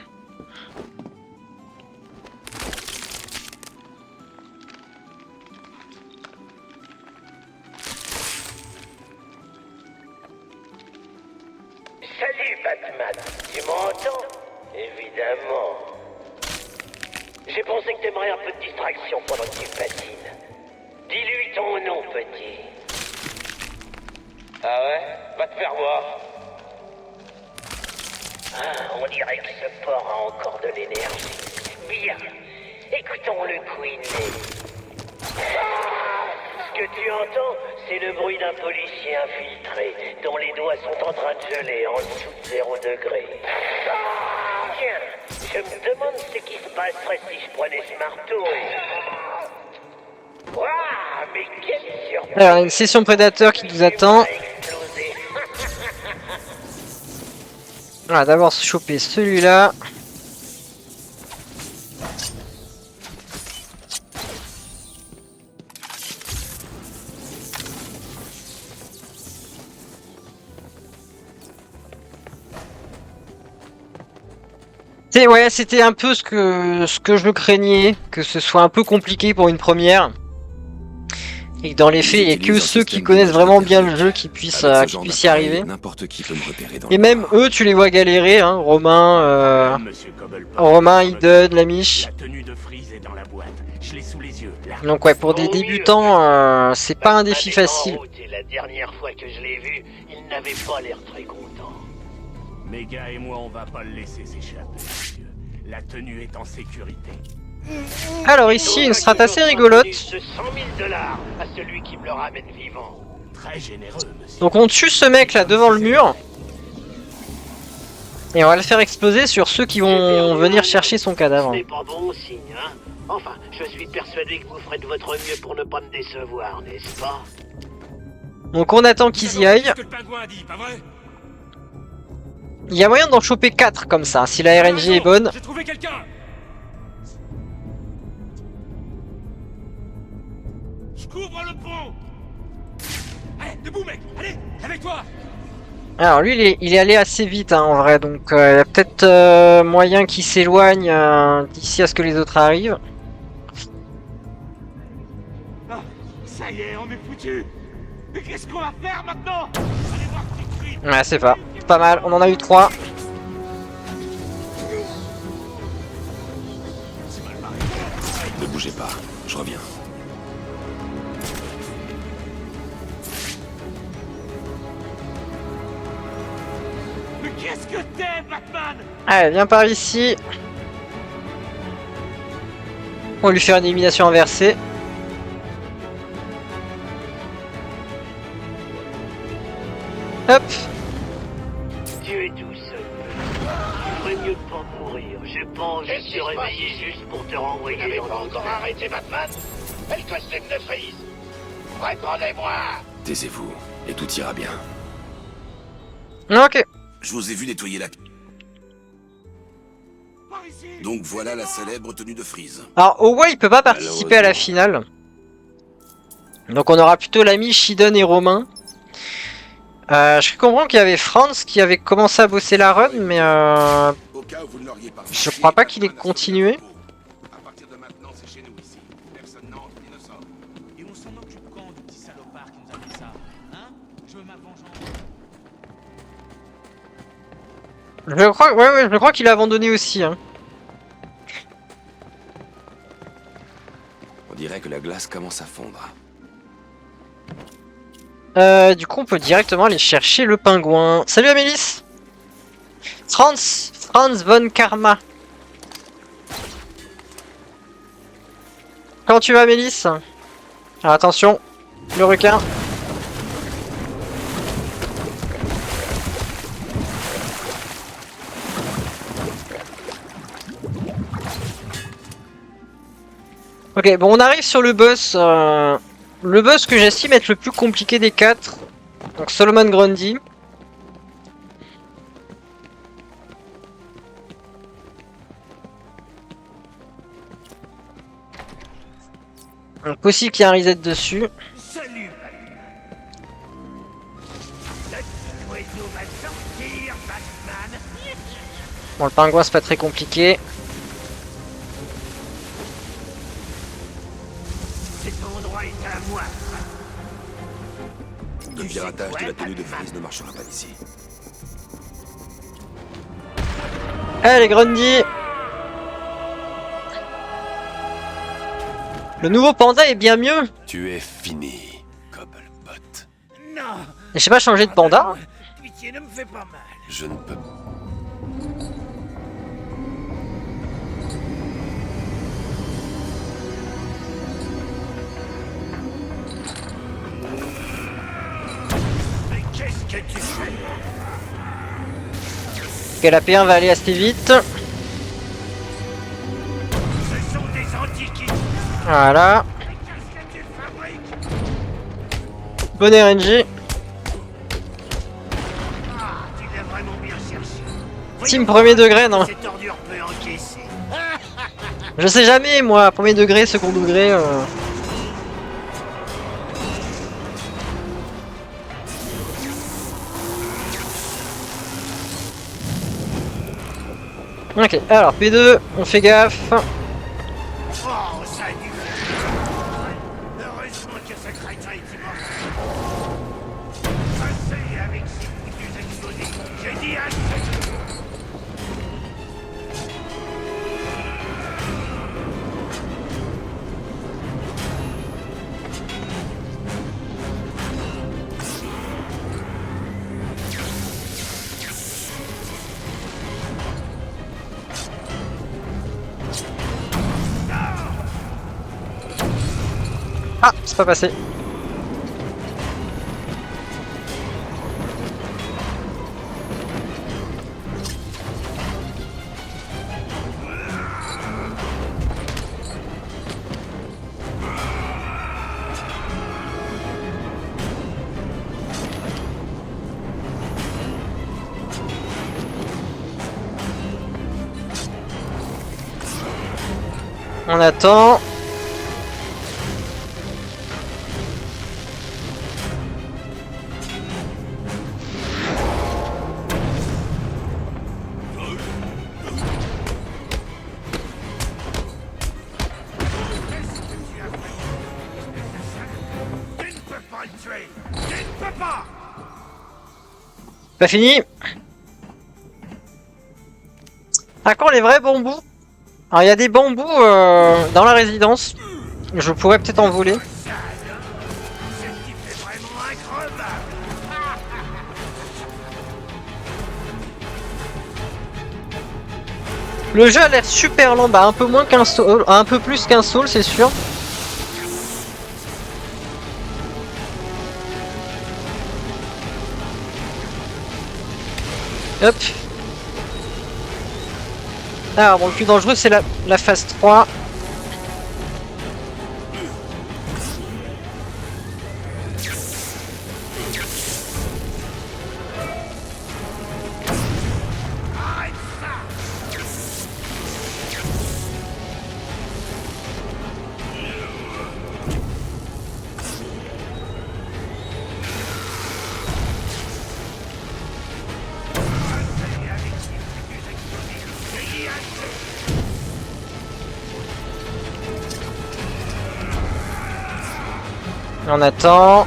Salut Batman, tu m'entends? Évidemment. J'ai pensé que t'aimerais un peu de distraction pendant que tu patines. Dis-lui ton nom, petit. Ah ouais? Va te faire voir. Ah, on dirait que ce port a encore de l'énergie. Bien. Écoutons le Queené. Ce que tu entends, c'est le bruit d'un policier infiltré, dont les doigts sont en train de geler en dessous de 0 degré. Tiens, je me demande ce qui se passerait si je prenais ce marteau et... Waouh, mais quelle surprise! Alors, une session prédateur qui nous attend. On va d'abord se choper celui-là. Ouais, c'était un peu ce que je craignais, que ce soit un peu compliqué pour une première. Et que dans les faits, il n'y a que ceux qui connaissent vraiment bien le jeu qui puissent y arriver. Et même eux, tu les vois galérer, hein, Romain, Eden, Lamiche. Donc ouais, pour des débutants, c'est pas un défi facile. La dernière fois que je l'ai vu, il n'avait pas l'air très content. Mes gars et moi, on va pas le laisser s'échapper, monsieur. La tenue est en sécurité. Alors ici, une strat assez rigolote. $100 000 à celui qui me le ramène vivant. Très généreux, monsieur. Donc on tue ce mec là devant le mur. Et on va le faire exploser sur ceux qui vont venir chercher son cadavre. C'est pas bon signe, hein? Enfin, je suis persuadé que vous ferez de votre mieux pour ne pas me décevoir, n'est-ce pas? Donc on attend qu'ils y aillent. Il y a moyen d'en choper 4 comme ça, si la RNG est bonne. J'ai trouvé quelqu'un. Je couvre le pont. Allez, debout mec, allez, avec toi. Alors lui il est allé assez vite hein, en vrai, donc il y a peut-être moyen qu'il s'éloigne d'ici à ce que les autres arrivent. Ah, ça y est, on est foutu. Mais qu'est-ce qu'on va faire maintenant? Allez voir Siegfried. Ouais, c'est pas mal, on en a eu 3. Ne bougez pas, je reviens. Mais qu'est-ce que t'es, Batman? Allez, viens par ici. On va lui faire une élimination inversée. Hop. veux pas mourir. J'ai pas envie de te réveiller juste pour te renvoyer en encore arrêté Batman? Et le costume de Freeze? Répondez-moi! Taisez-vous, et tout ira bien. Ok. Je vous ai vu nettoyer la... Donc voilà la célèbre tenue de Freeze. Alors, Owa, il peut pas participer à la finale. Donc on aura plutôt l'ami Shidon et Romain. Je comprends qu'il y avait Franz qui avait commencé à bosser la run, mais Au cas où vous ne l'auriez pas je crois pas qu'il ait continué. À partir de maintenant, c'est chez nous ici. Personne n'entre ni ne sort. Et on s'en occupe quand du petit salopard qui nous a fait ça? Hein? Je veux ma vengeance. Je crois, ouais, je crois qu'il a abandonné aussi. Hein. On dirait que la glace commence à fondre. Du coup, on peut directement aller chercher le pingouin. Salut Amélis! Franz von Karma. Comment tu vas, Amélis? Alors attention, le requin. Ok, bon, on arrive sur le boss. Le boss que j'estime être le plus compliqué des 4. Donc Solomon Grundy. Donc possible qu'il y ait un reset dessus. Salut, Batman. Le oiseau va sortir, Batman. Bon, le pingouin c'est pas très compliqué. Cet endroit est à moi. Le piratage de la tenue de Freeze ne marchera pas ici. Allez, Grundy! Le nouveau panda est bien mieux! Tu es fini, Cobblebot. Non. Et j'ai pas changé de panda? Pitié, ne me fais pas mal. Je ne peux... Mais qu'est-ce que tu fais? Ok, la P1 va aller assez vite. Ce sont des antiquités. Voilà. Mais qu'est-ce que tu fabriques? Bon RNG. Ah, tu l'as vraiment bien cherché. Team premier degré, non. Cette ordure peut encaisser. Je sais jamais, moi. Premier degré, second degré. Ok, alors P2, on fait gaffe. Oh, ça a dû faire. Heureusement que ce crétin est immortel. Assez avec ces foutus explosés. J'ai dit assez. Ah, c'est pas passé. On attend. Tu ne peux pas le tuer. Tu ne peux pas. Pas fini. À quand les vrais bambous? Alors il y a des bambous dans la résidence. Je pourrais peut-être en voler. Ce type est vraiment incroyable. Le jeu a l'air super lent, bah un peu moins qu'un Soul, un peu plus qu'un Soul, c'est sûr. Hop. Alors bon, le plus dangereux c'est la phase 3. On attend.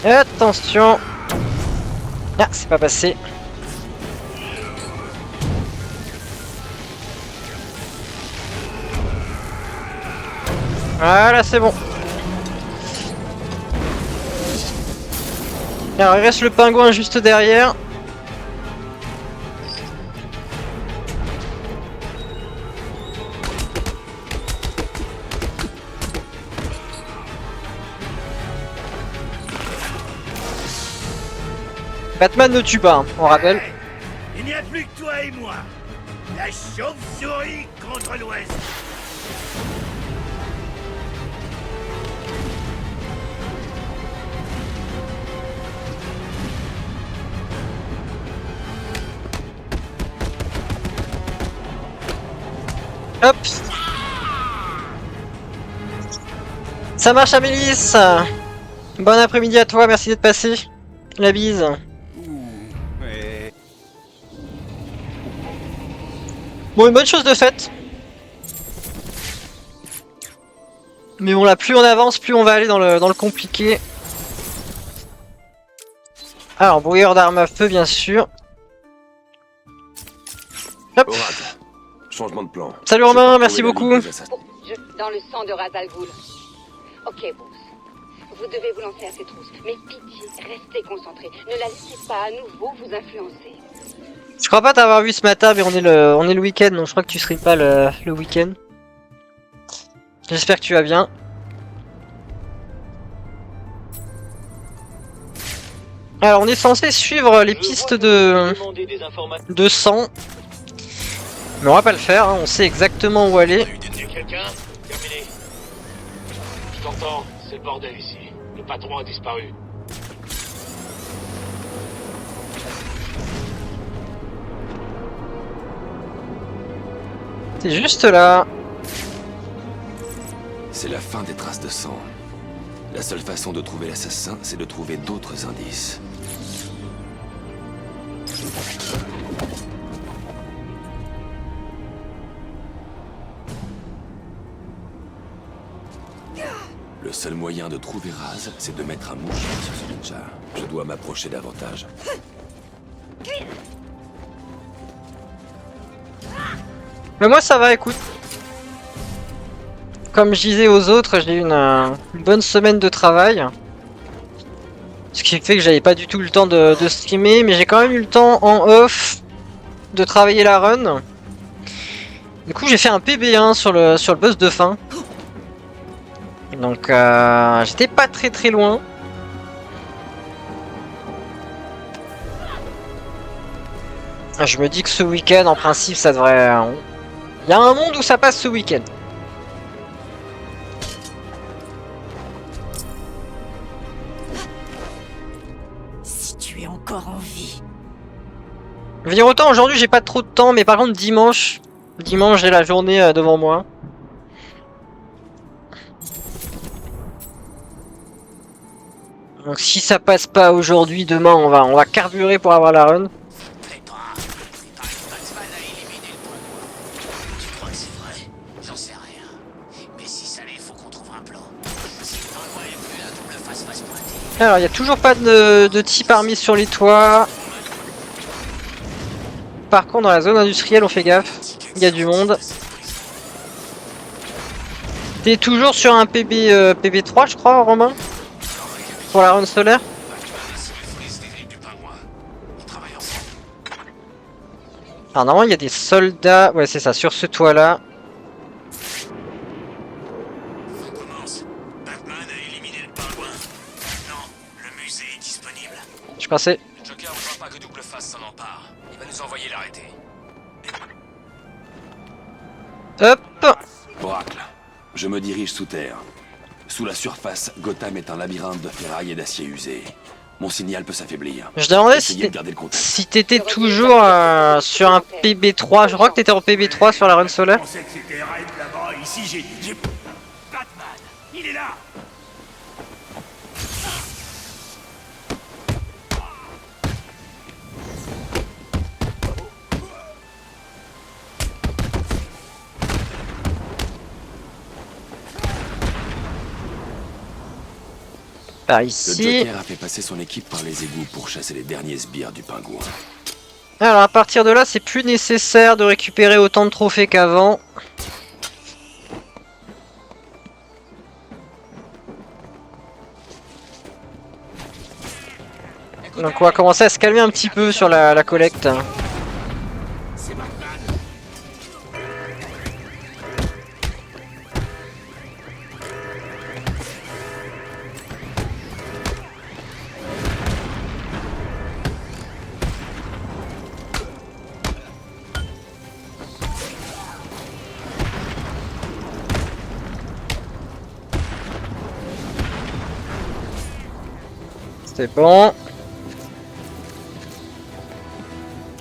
Attention. Ah, c'est pas passé. Voilà, c'est bon. Alors, il reste le pingouin juste derrière. Batman ne tue pas, hein, on rappelle. Il n'y a plus que toi et moi. La chauve-souris contre l'Ouest. Hop. Ça marche, Amélis. Bon après-midi à toi, merci d'être passé. La bise. Bon, une bonne chose de faite. Mais bon, là, plus on avance, plus on va aller dans le compliqué. Alors, brouilleur d'armes à feu, bien sûr. Hop. Oracle. Changement de plan. Salut Romain, merci beaucoup. Dans le sang de Ra's al Ghul. Ok, Bruce. Vous devez vous lancer à ces trousses. Mais pitié, restez concentrés. Ne la laissez pas à nouveau vous influencer. Je crois pas t'avoir vu ce matin, mais on est le week-end, donc je crois que tu serais pas le week-end. J'espère que tu vas bien. Alors on est censé suivre les pistes de sang. Mais on va pas le faire, hein, on sait exactement où aller. Quelqu'un? Terminé. Je t'entends, c'est le bordel ici. Le patron a disparu. C'est juste là. C'est la fin des traces de sang. La seule façon de trouver l'assassin, c'est de trouver d'autres indices. Le seul moyen de trouver Raz, c'est de mettre un mouchoir sur ce ninja. Je dois m'approcher davantage. Mais moi ça va, écoute. Comme je disais aux autres, j'ai eu une bonne semaine de travail. Ce qui fait que j'avais pas du tout le temps de streamer, mais j'ai quand même eu le temps en off de travailler la run. Du coup j'ai fait un PB1 sur le boss de fin. Donc j'étais pas très loin. Je me dis que ce week-end en principe ça devrait... Il y a un monde où ça passe ce week-end. Si tu es encore en vie. Autant aujourd'hui j'ai pas trop de temps, mais par contre dimanche j'ai la journée devant moi. Donc si ça passe pas aujourd'hui, demain on va carburer pour avoir la run. Alors il y a toujours pas de type armé sur les toits. Par contre dans la zone industrielle on fait gaffe, il y a du monde. T'es toujours sur un PB3 je crois Romain? Pour la run solaire? Alors normalement il y a des soldats, ouais c'est ça, sur ce toit là. Batman a éliminé le pingouin. Non, le musée est disponible. Je pensais. Le Joker ne voit pas que Double Face s'en empare. Il va nous envoyer l'arrêter. Hop. Oracle, je me dirige sous terre. Sous la surface, Gotham est un labyrinthe de ferraille et d'acier usé. Mon signal peut s'affaiblir. Je demandais Essayez de garder le contact. si t'étais toujours sur un PB3. Je crois que t'étais en PB3 sur la run solaire. Je pensais que c'était raid là-bas, ici j'ai... Batman, il est là. Par Le ici. Joker a fait passer son équipe par les égouts pour chasser les derniers sbires du pingouin. Alors à partir de là, c'est plus nécessaire de récupérer autant de trophées qu'avant. Donc on va commencer à se calmer un petit peu sur la collecte. C'est Batman. C'est bon.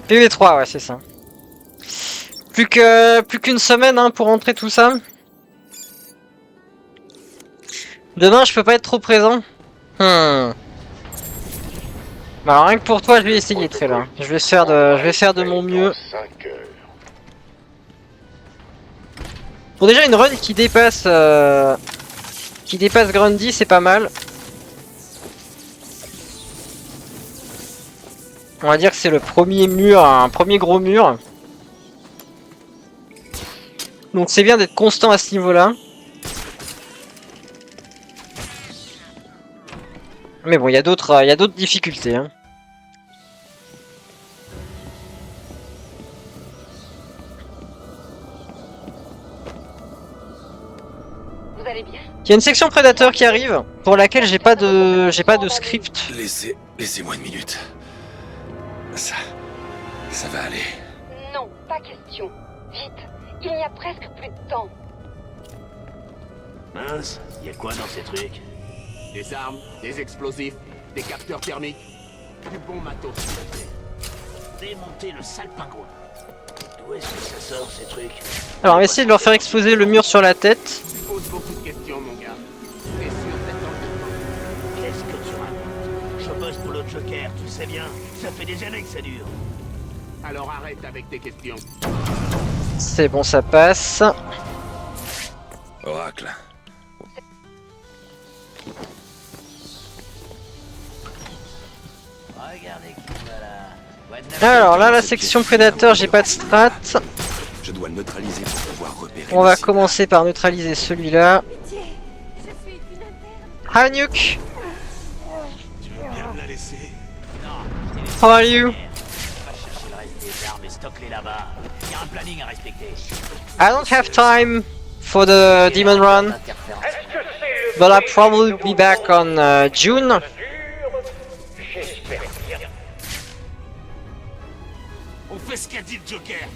PV3, ouais, c'est ça. Plus qu'une semaine hein, pour rentrer tout ça. Demain, je peux pas être trop présent. Bah alors, rien que pour toi, je vais essayer de faire là. Je vais faire de mon mieux. Pour déjà une run qui dépasse Grundy, c'est pas mal. On va dire que c'est le premier mur, un premier gros mur. Donc c'est bien d'être constant à ce niveau-là. Mais bon, il y a d'autres difficultés. Hein. Vous allez bien? Il y a une section prédateur qui arrive, pour laquelle j'ai pas de script. Laissez-moi une minute. Ça va aller. Non, pas question. Vite, il n'y a presque plus de temps. Mince, y a quoi dans ces trucs? Des armes, des explosifs, des capteurs thermiques, du bon matos. Démonter le sale pingouin. D'où est-ce que ça sort ces trucs? Alors on va essayer de leur faire exploser le mur sur la tête. Tu poses beaucoup de questions, mon gars. T'es sûr d'être dans le Qu'est-ce que tu racontes? Je bosse pour le Joker, tu sais bien. Ça fait des années que ça dure. Alors arrête avec tes questions. C'est bon, ça passe. Oracle. Regardez qui voilà. Alors là, la section prédateur, j'ai pas de strat. Je dois le neutraliser pour pouvoir repérer. On va commencer par neutraliser celui-là. Hi Nuke. Tu veux bien me la laisser? How are you? Va chercher le reste des armes et stock-les là-bas. Y a un planning à respecter. I don't have time for the demon run, but I'll probably be back on June. J'espère bien. On fait ce qu'a dit le Joker.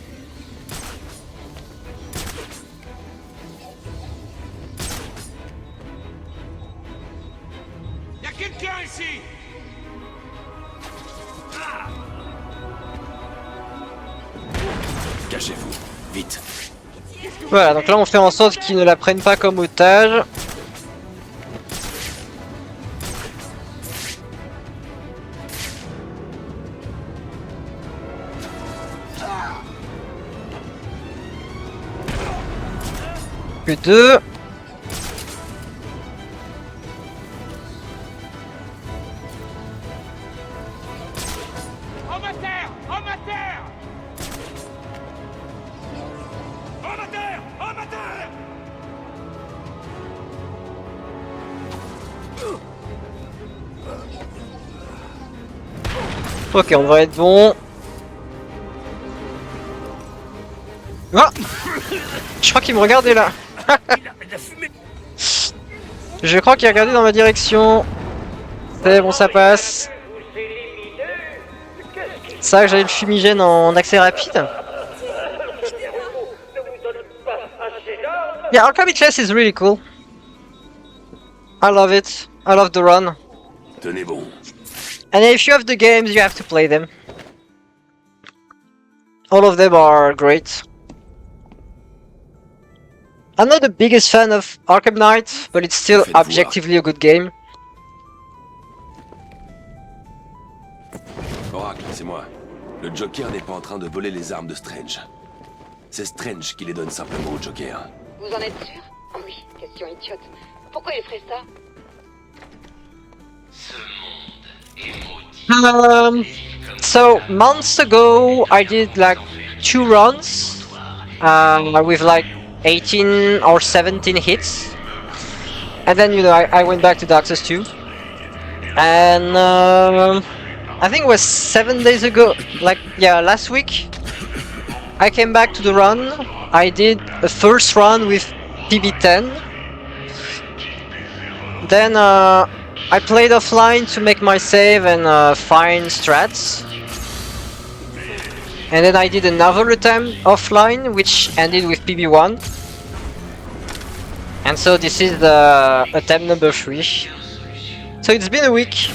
Y'a quelqu'un ici? Cachez-vous, vite. Voilà, donc là on fait en sorte qu'ils ne la prennent pas comme otage. Plus deux. Homme à terre! Homme à terre! Homme à terre! Homme à terre! Ok, on va être bon. Ah, je crois qu'il me regardait là. Je crois qu'il a regardé dans ma direction. C'est bon, ça passe. Ça, que j'avais le fumigène en accès rapide. Yeah, Arkham Class is really cool. I love it. I love the run. Tenez bon. And if you have the games, you have to play them. All of them are great. I'm not the biggest fan of Arkham Knight, but it's still objectively a good game. Oracle, c'est moi. Le Joker n'est pas en train de voler les armes de Strange. C'est Strange qui les donne simplement au Joker. Vous en êtes sûr? Ah oui, question idiote. Pourquoi il ferait ça? So months ago, I did like 2 runs with like 18 or 17 hits, and then I went back to Dark Souls 2, and I think it was 7 days ago, like last week, I came back to the run. I did a first run with PB10, then I played offline to make my save and find strats. And then I did another attempt offline, which ended with PB1. And so this is the attempt number 3. So it's been a week.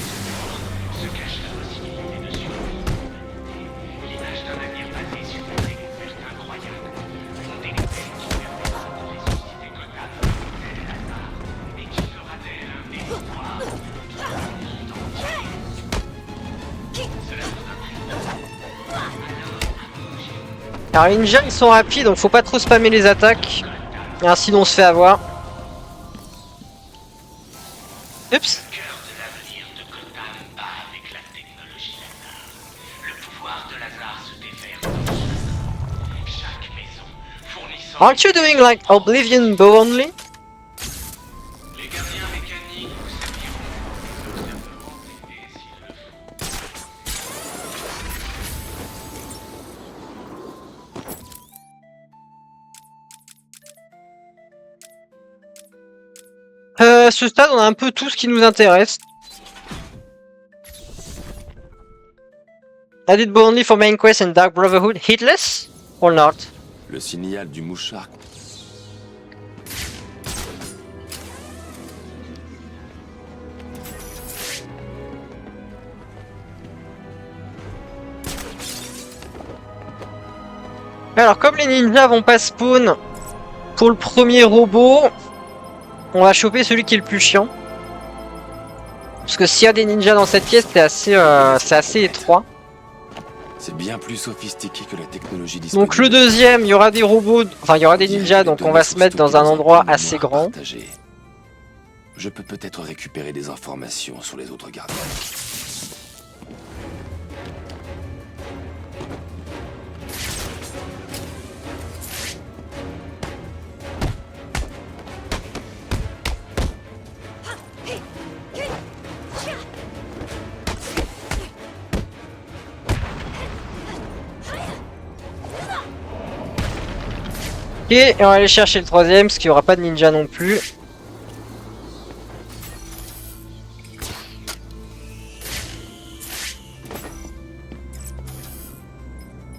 Alors les ninjas ils sont rapides donc faut pas trop spammer les attaques, sinon on se fait avoir. Oups. Aren't you doing like Oblivion bow only? À ce stade, on a un peu tout ce qui nous intéresse. I did bow only for main quest and Dark Brotherhood. Hitless or not? Le signal du mouchard. Alors, comme les ninjas vont pas spawn pour le premier robot, on va choper celui qui est le plus chiant. Parce que s'il y a des ninjas dans cette pièce, c'est assez étroit. C'est bien plus sophistiqué que la technologie disponible. Donc le deuxième, il y aura des robots, enfin il y aura des ninjas, donc on va se mettre dans un endroit assez grand. Je peux peut-être récupérer des informations sur les autres gardiens. Ok, et on va aller chercher le troisième, parce qu'il n'y aura pas de ninja non plus.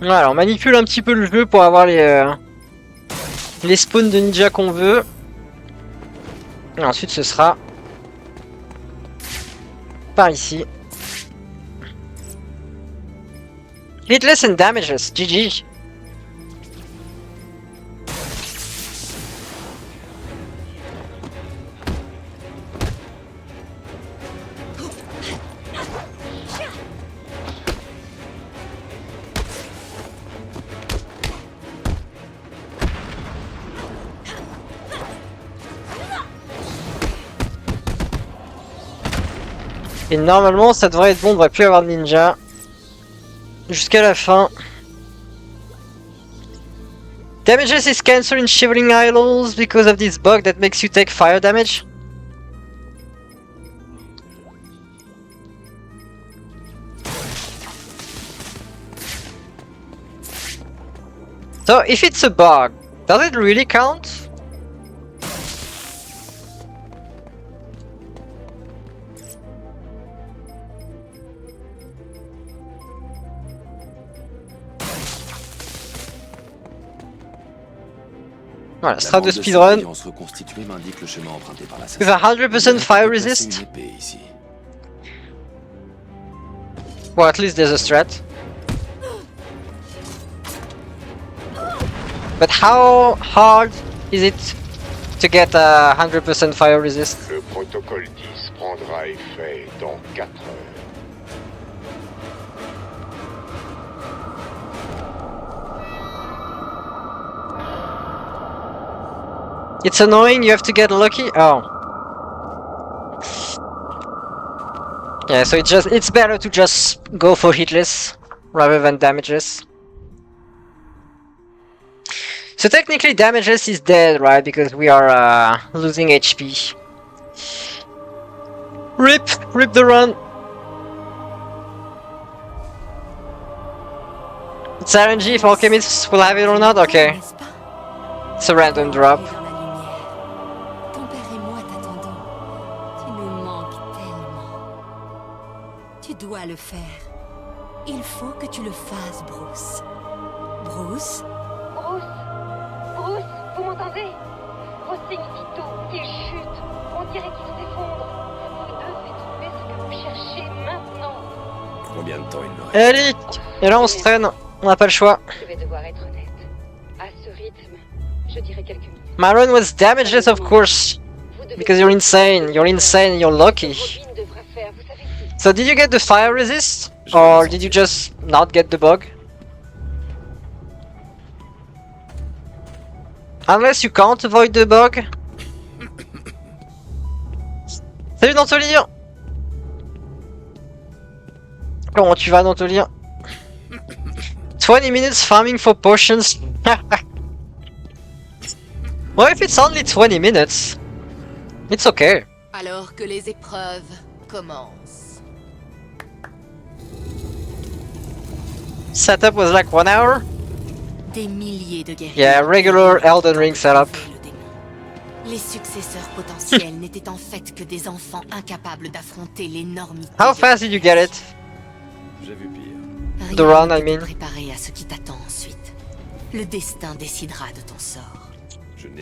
Voilà, on manipule un petit peu le jeu pour avoir les spawns de ninja qu'on veut. Et ensuite ce sera par ici. Hitless and damages, GG. Et normalement ça devrait être bon, on devrait plus avoir de ninja jusqu'à la fin. Damages is cancelled in Shivering Isles because of this bug that makes you take fire damage. So if it's a bug, does it really count? Voilà, La strat de bande speedrun. surveillance reconstituée m'indique le chemin emprunté par l'assassin. With a 100% fire Placer resist. une épée ici. Well, at least there's a strat. But how hard is it to get a 100% fire resist? Le protocole 10 prendra effet dans 4 heures. It's annoying, you have to get lucky. Oh. Yeah, so it's better to just go for hitless rather than damageless. So technically damageless is dead, right? Because we are losing HP. Rip the run. It's RNG if alchemists will have it or not. Okay. It's a random drop. Ton père et moi t'attendons. Tu nous manques tellement. Tu dois le faire. Il faut que tu le fasses, Bruce. Bruce? Bruce Bruce, vous m'entendez? Vos signes vitaux, ils chutent. On dirait qu'ils s'effondrent. Vous devez trouver ce que vous cherchez maintenant. Combien de temps il me reste? Allez. Et là on se traîne. On n'a pas le choix. Je vais devoir être honnête. À ce rythme, je dirais quelques minutes. My run was damageless, of course. Vous devez Because you're insane. You're insane. You're lucky. Robin devra faire, vous savez qui? So did you get the fire resist? Or did you just not get the bug? Unless you can't avoid the bug. Salut Dantolire! Comment tu vas Dantolire? 20 minutes farming for potions. Well, if it's only 20 minutes, it's okay. Alors que les épreuves commencent. Setup was like 1 hour. Des milliers de guerriers. Yeah, regular Elden Ring setup. Les successeurs potentiels n'étaient en fait que des enfants incapables d'affronter l'énormité. How fast did you get it? J'ai vu pire. Rien The run, ne I peut mean. te préparer à ce qui t'attend ensuite. Le destin décidera de ton sort.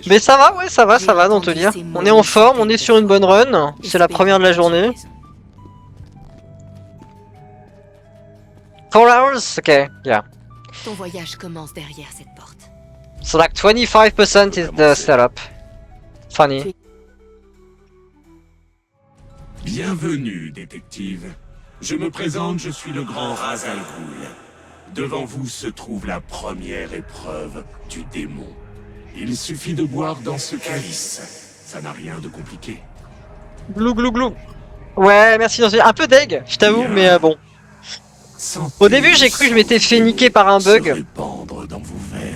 Mais ça va, ouais, ça va, Dantolire. On est en forme, on est sur une bonne run. C'est la première de la journée. 4 hours? Okay, yeah. Ton voyage commence derrière cette porte. So like 25% is the setup. Funny. Bienvenue, détective. Je me présente, je suis le grand Ra's al Ghul. Devant vous se trouve la première épreuve du démon. Il suffit de boire dans ce calice. Ça n'a rien de compliqué. Glou glou glou. Ouais, merci Dantolire. Un peu deg, je t'avoue, Bien. mais bon. Au début, j'ai cru que je m'étais fait niquer par un bug.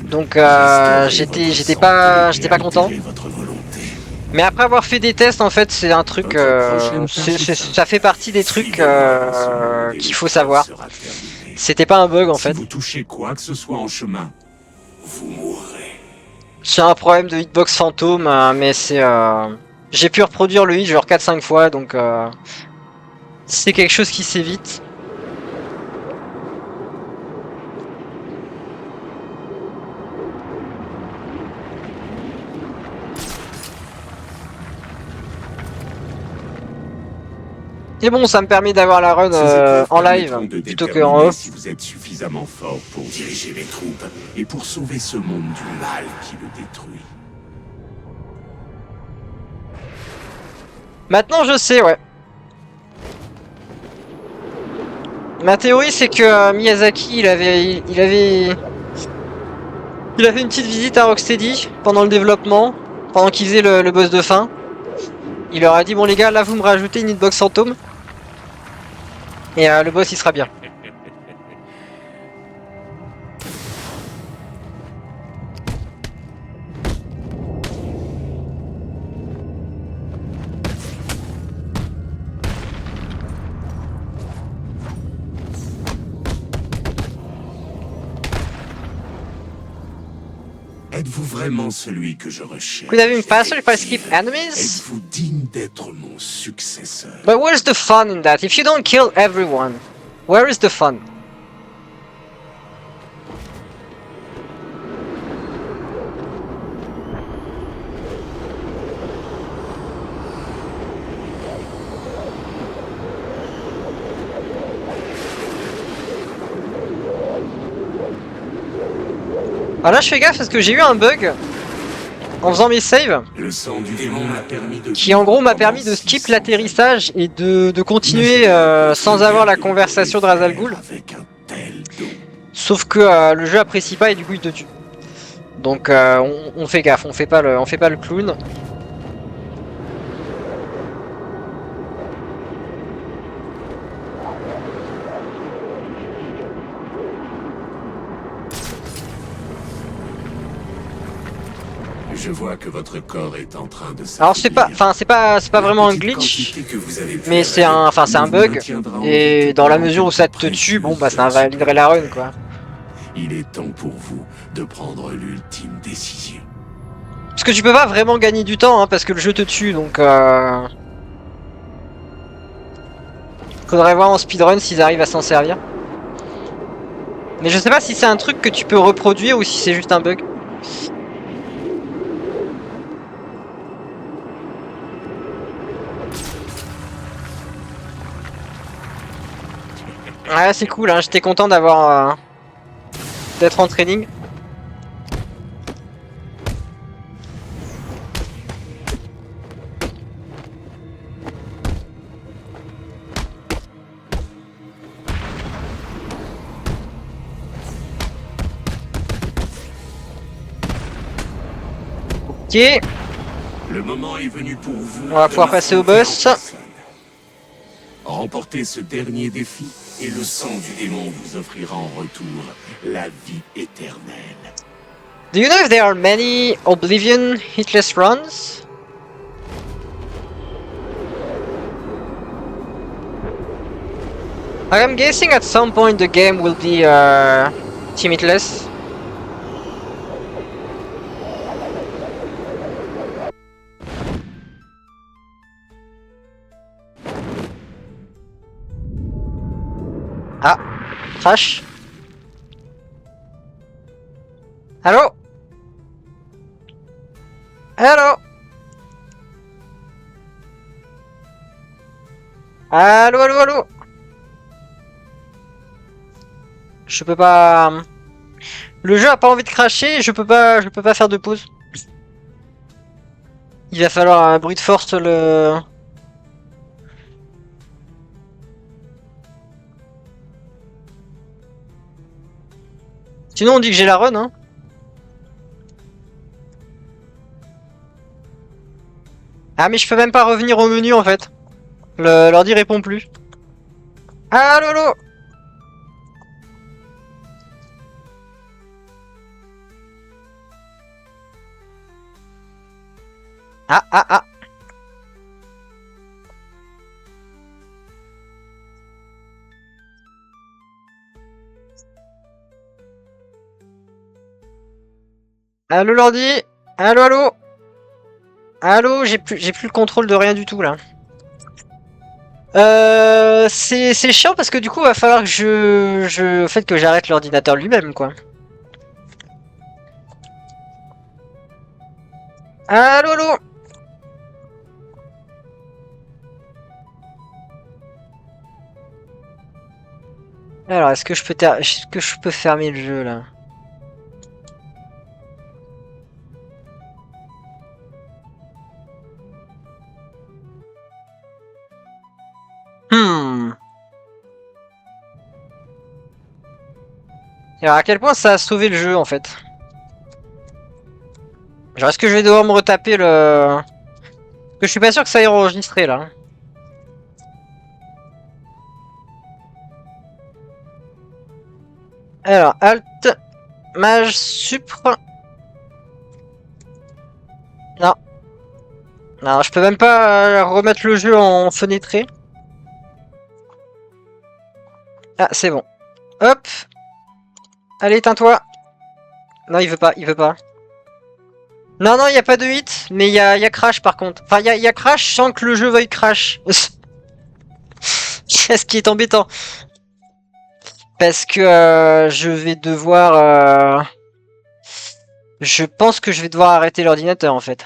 Donc j'étais pas content. Mais après avoir fait des tests, en fait, c'est un truc, ça fait partie des trucs qu'il faut savoir. C'était pas un bug en fait. Si vous touchez quoi que ce soit en chemin, vous mourrez. C'est un problème de hitbox fantôme, mais c'est, j'ai pu reproduire le hit genre 4-5 fois, donc c'est quelque chose qui s'évite. Et bon, ça me permet d'avoir la run en live plutôt qu'en off. Si vous êtes suffisamment fort pour diriger les troupes et pour sauver ce monde du mal qui le détruit. Maintenant je sais, ouais. Ma théorie c'est que Miyazaki il avait une petite visite à Rocksteady pendant le développement, pendant qu'il faisait le boss de fin. Il leur a dit bon les gars, là vous me rajoutez une hitbox fantôme. Et le boss il sera bien. Êtes-vous vraiment celui que je recherche? Could have been faster if I skip enemies? Êtes-vous digne d'être mon successeur? But where's the fun in that? If you don't kill everyone, where is the fun? Ah là je fais gaffe parce que j'ai eu un bug en faisant mes saves Le sang du démon m'a permis de... qui en gros m'a permis de skip l'atterrissage et de continuer sans avoir la conversation de Ra's al Ghul. Sauf que le jeu apprécie pas et du coup il te tue. Donc on fait gaffe, on fait pas le clown. Je vois que votre corps est en train de Alors c'est pas vraiment un glitch, mais c'est un bug et dans la mesure où ça te tue, bon bah ça invaliderait la run quoi. Il est temps pour vous de prendre l'ultime décision. Parce que tu peux pas vraiment gagner du temps hein, parce que le jeu te tue donc faudrait voir en speedrun s'ils arrivent à s'en servir. Mais je sais pas si c'est un truc que tu peux reproduire ou si c'est juste un bug. Ouais c'est cool hein, j'étais content d'avoir d'être en training. Ok. Le moment est venu pour vous. On va pouvoir passer au boss. Remportez ce dernier défi et le sang du démon vous offrira en retour la vie éternelle. Do you know if there are many Oblivion hitless runs? I'm guessing at some point the game will be team hitless. Ah, crash. Allô? Allô? Allô, allô, allô? Je peux pas... Le jeu a pas envie de cracher, je peux pas faire de pause. Il va falloir un bruit de force le... Sinon on dit que j'ai la run hein. Ah mais je peux même pas revenir au menu en fait. L'ordi répond plus. Allô, allô? Ah ah ah. Allô l'ordi? Allô allô? Allô, j'ai plus le contrôle de rien du tout là. C'est chiant parce que du coup va falloir que fait que j'arrête l'ordinateur lui-même quoi. Allô allô? Alors est-ce que je peux fermer le jeu là? Alors à quel point ça a sauvé le jeu en fait? Genre est-ce que je vais devoir me retaper le... Parce que je suis pas sûr que ça ait enregistré là. Alors Alt, Maj, Supr... Non. Non, je peux même pas remettre le jeu en fenêtré. Ah c'est bon. Hop. Allez, éteins-toi. Non, il veut pas, il veut pas. Non, non, il n'y a pas de hit, mais il y a crash par contre. Enfin, il y a crash sans que le jeu veuille crash. C'est ce qui est embêtant. Parce que je vais devoir... Je pense que je vais devoir arrêter l'ordinateur en fait.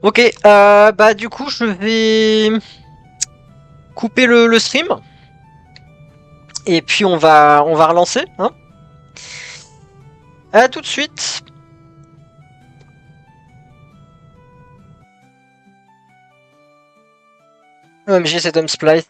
Ok, bah du coup je vais... couper le stream. Et puis on va relancer. Hein. À tout de suite. OMG, c'est Tom Splice.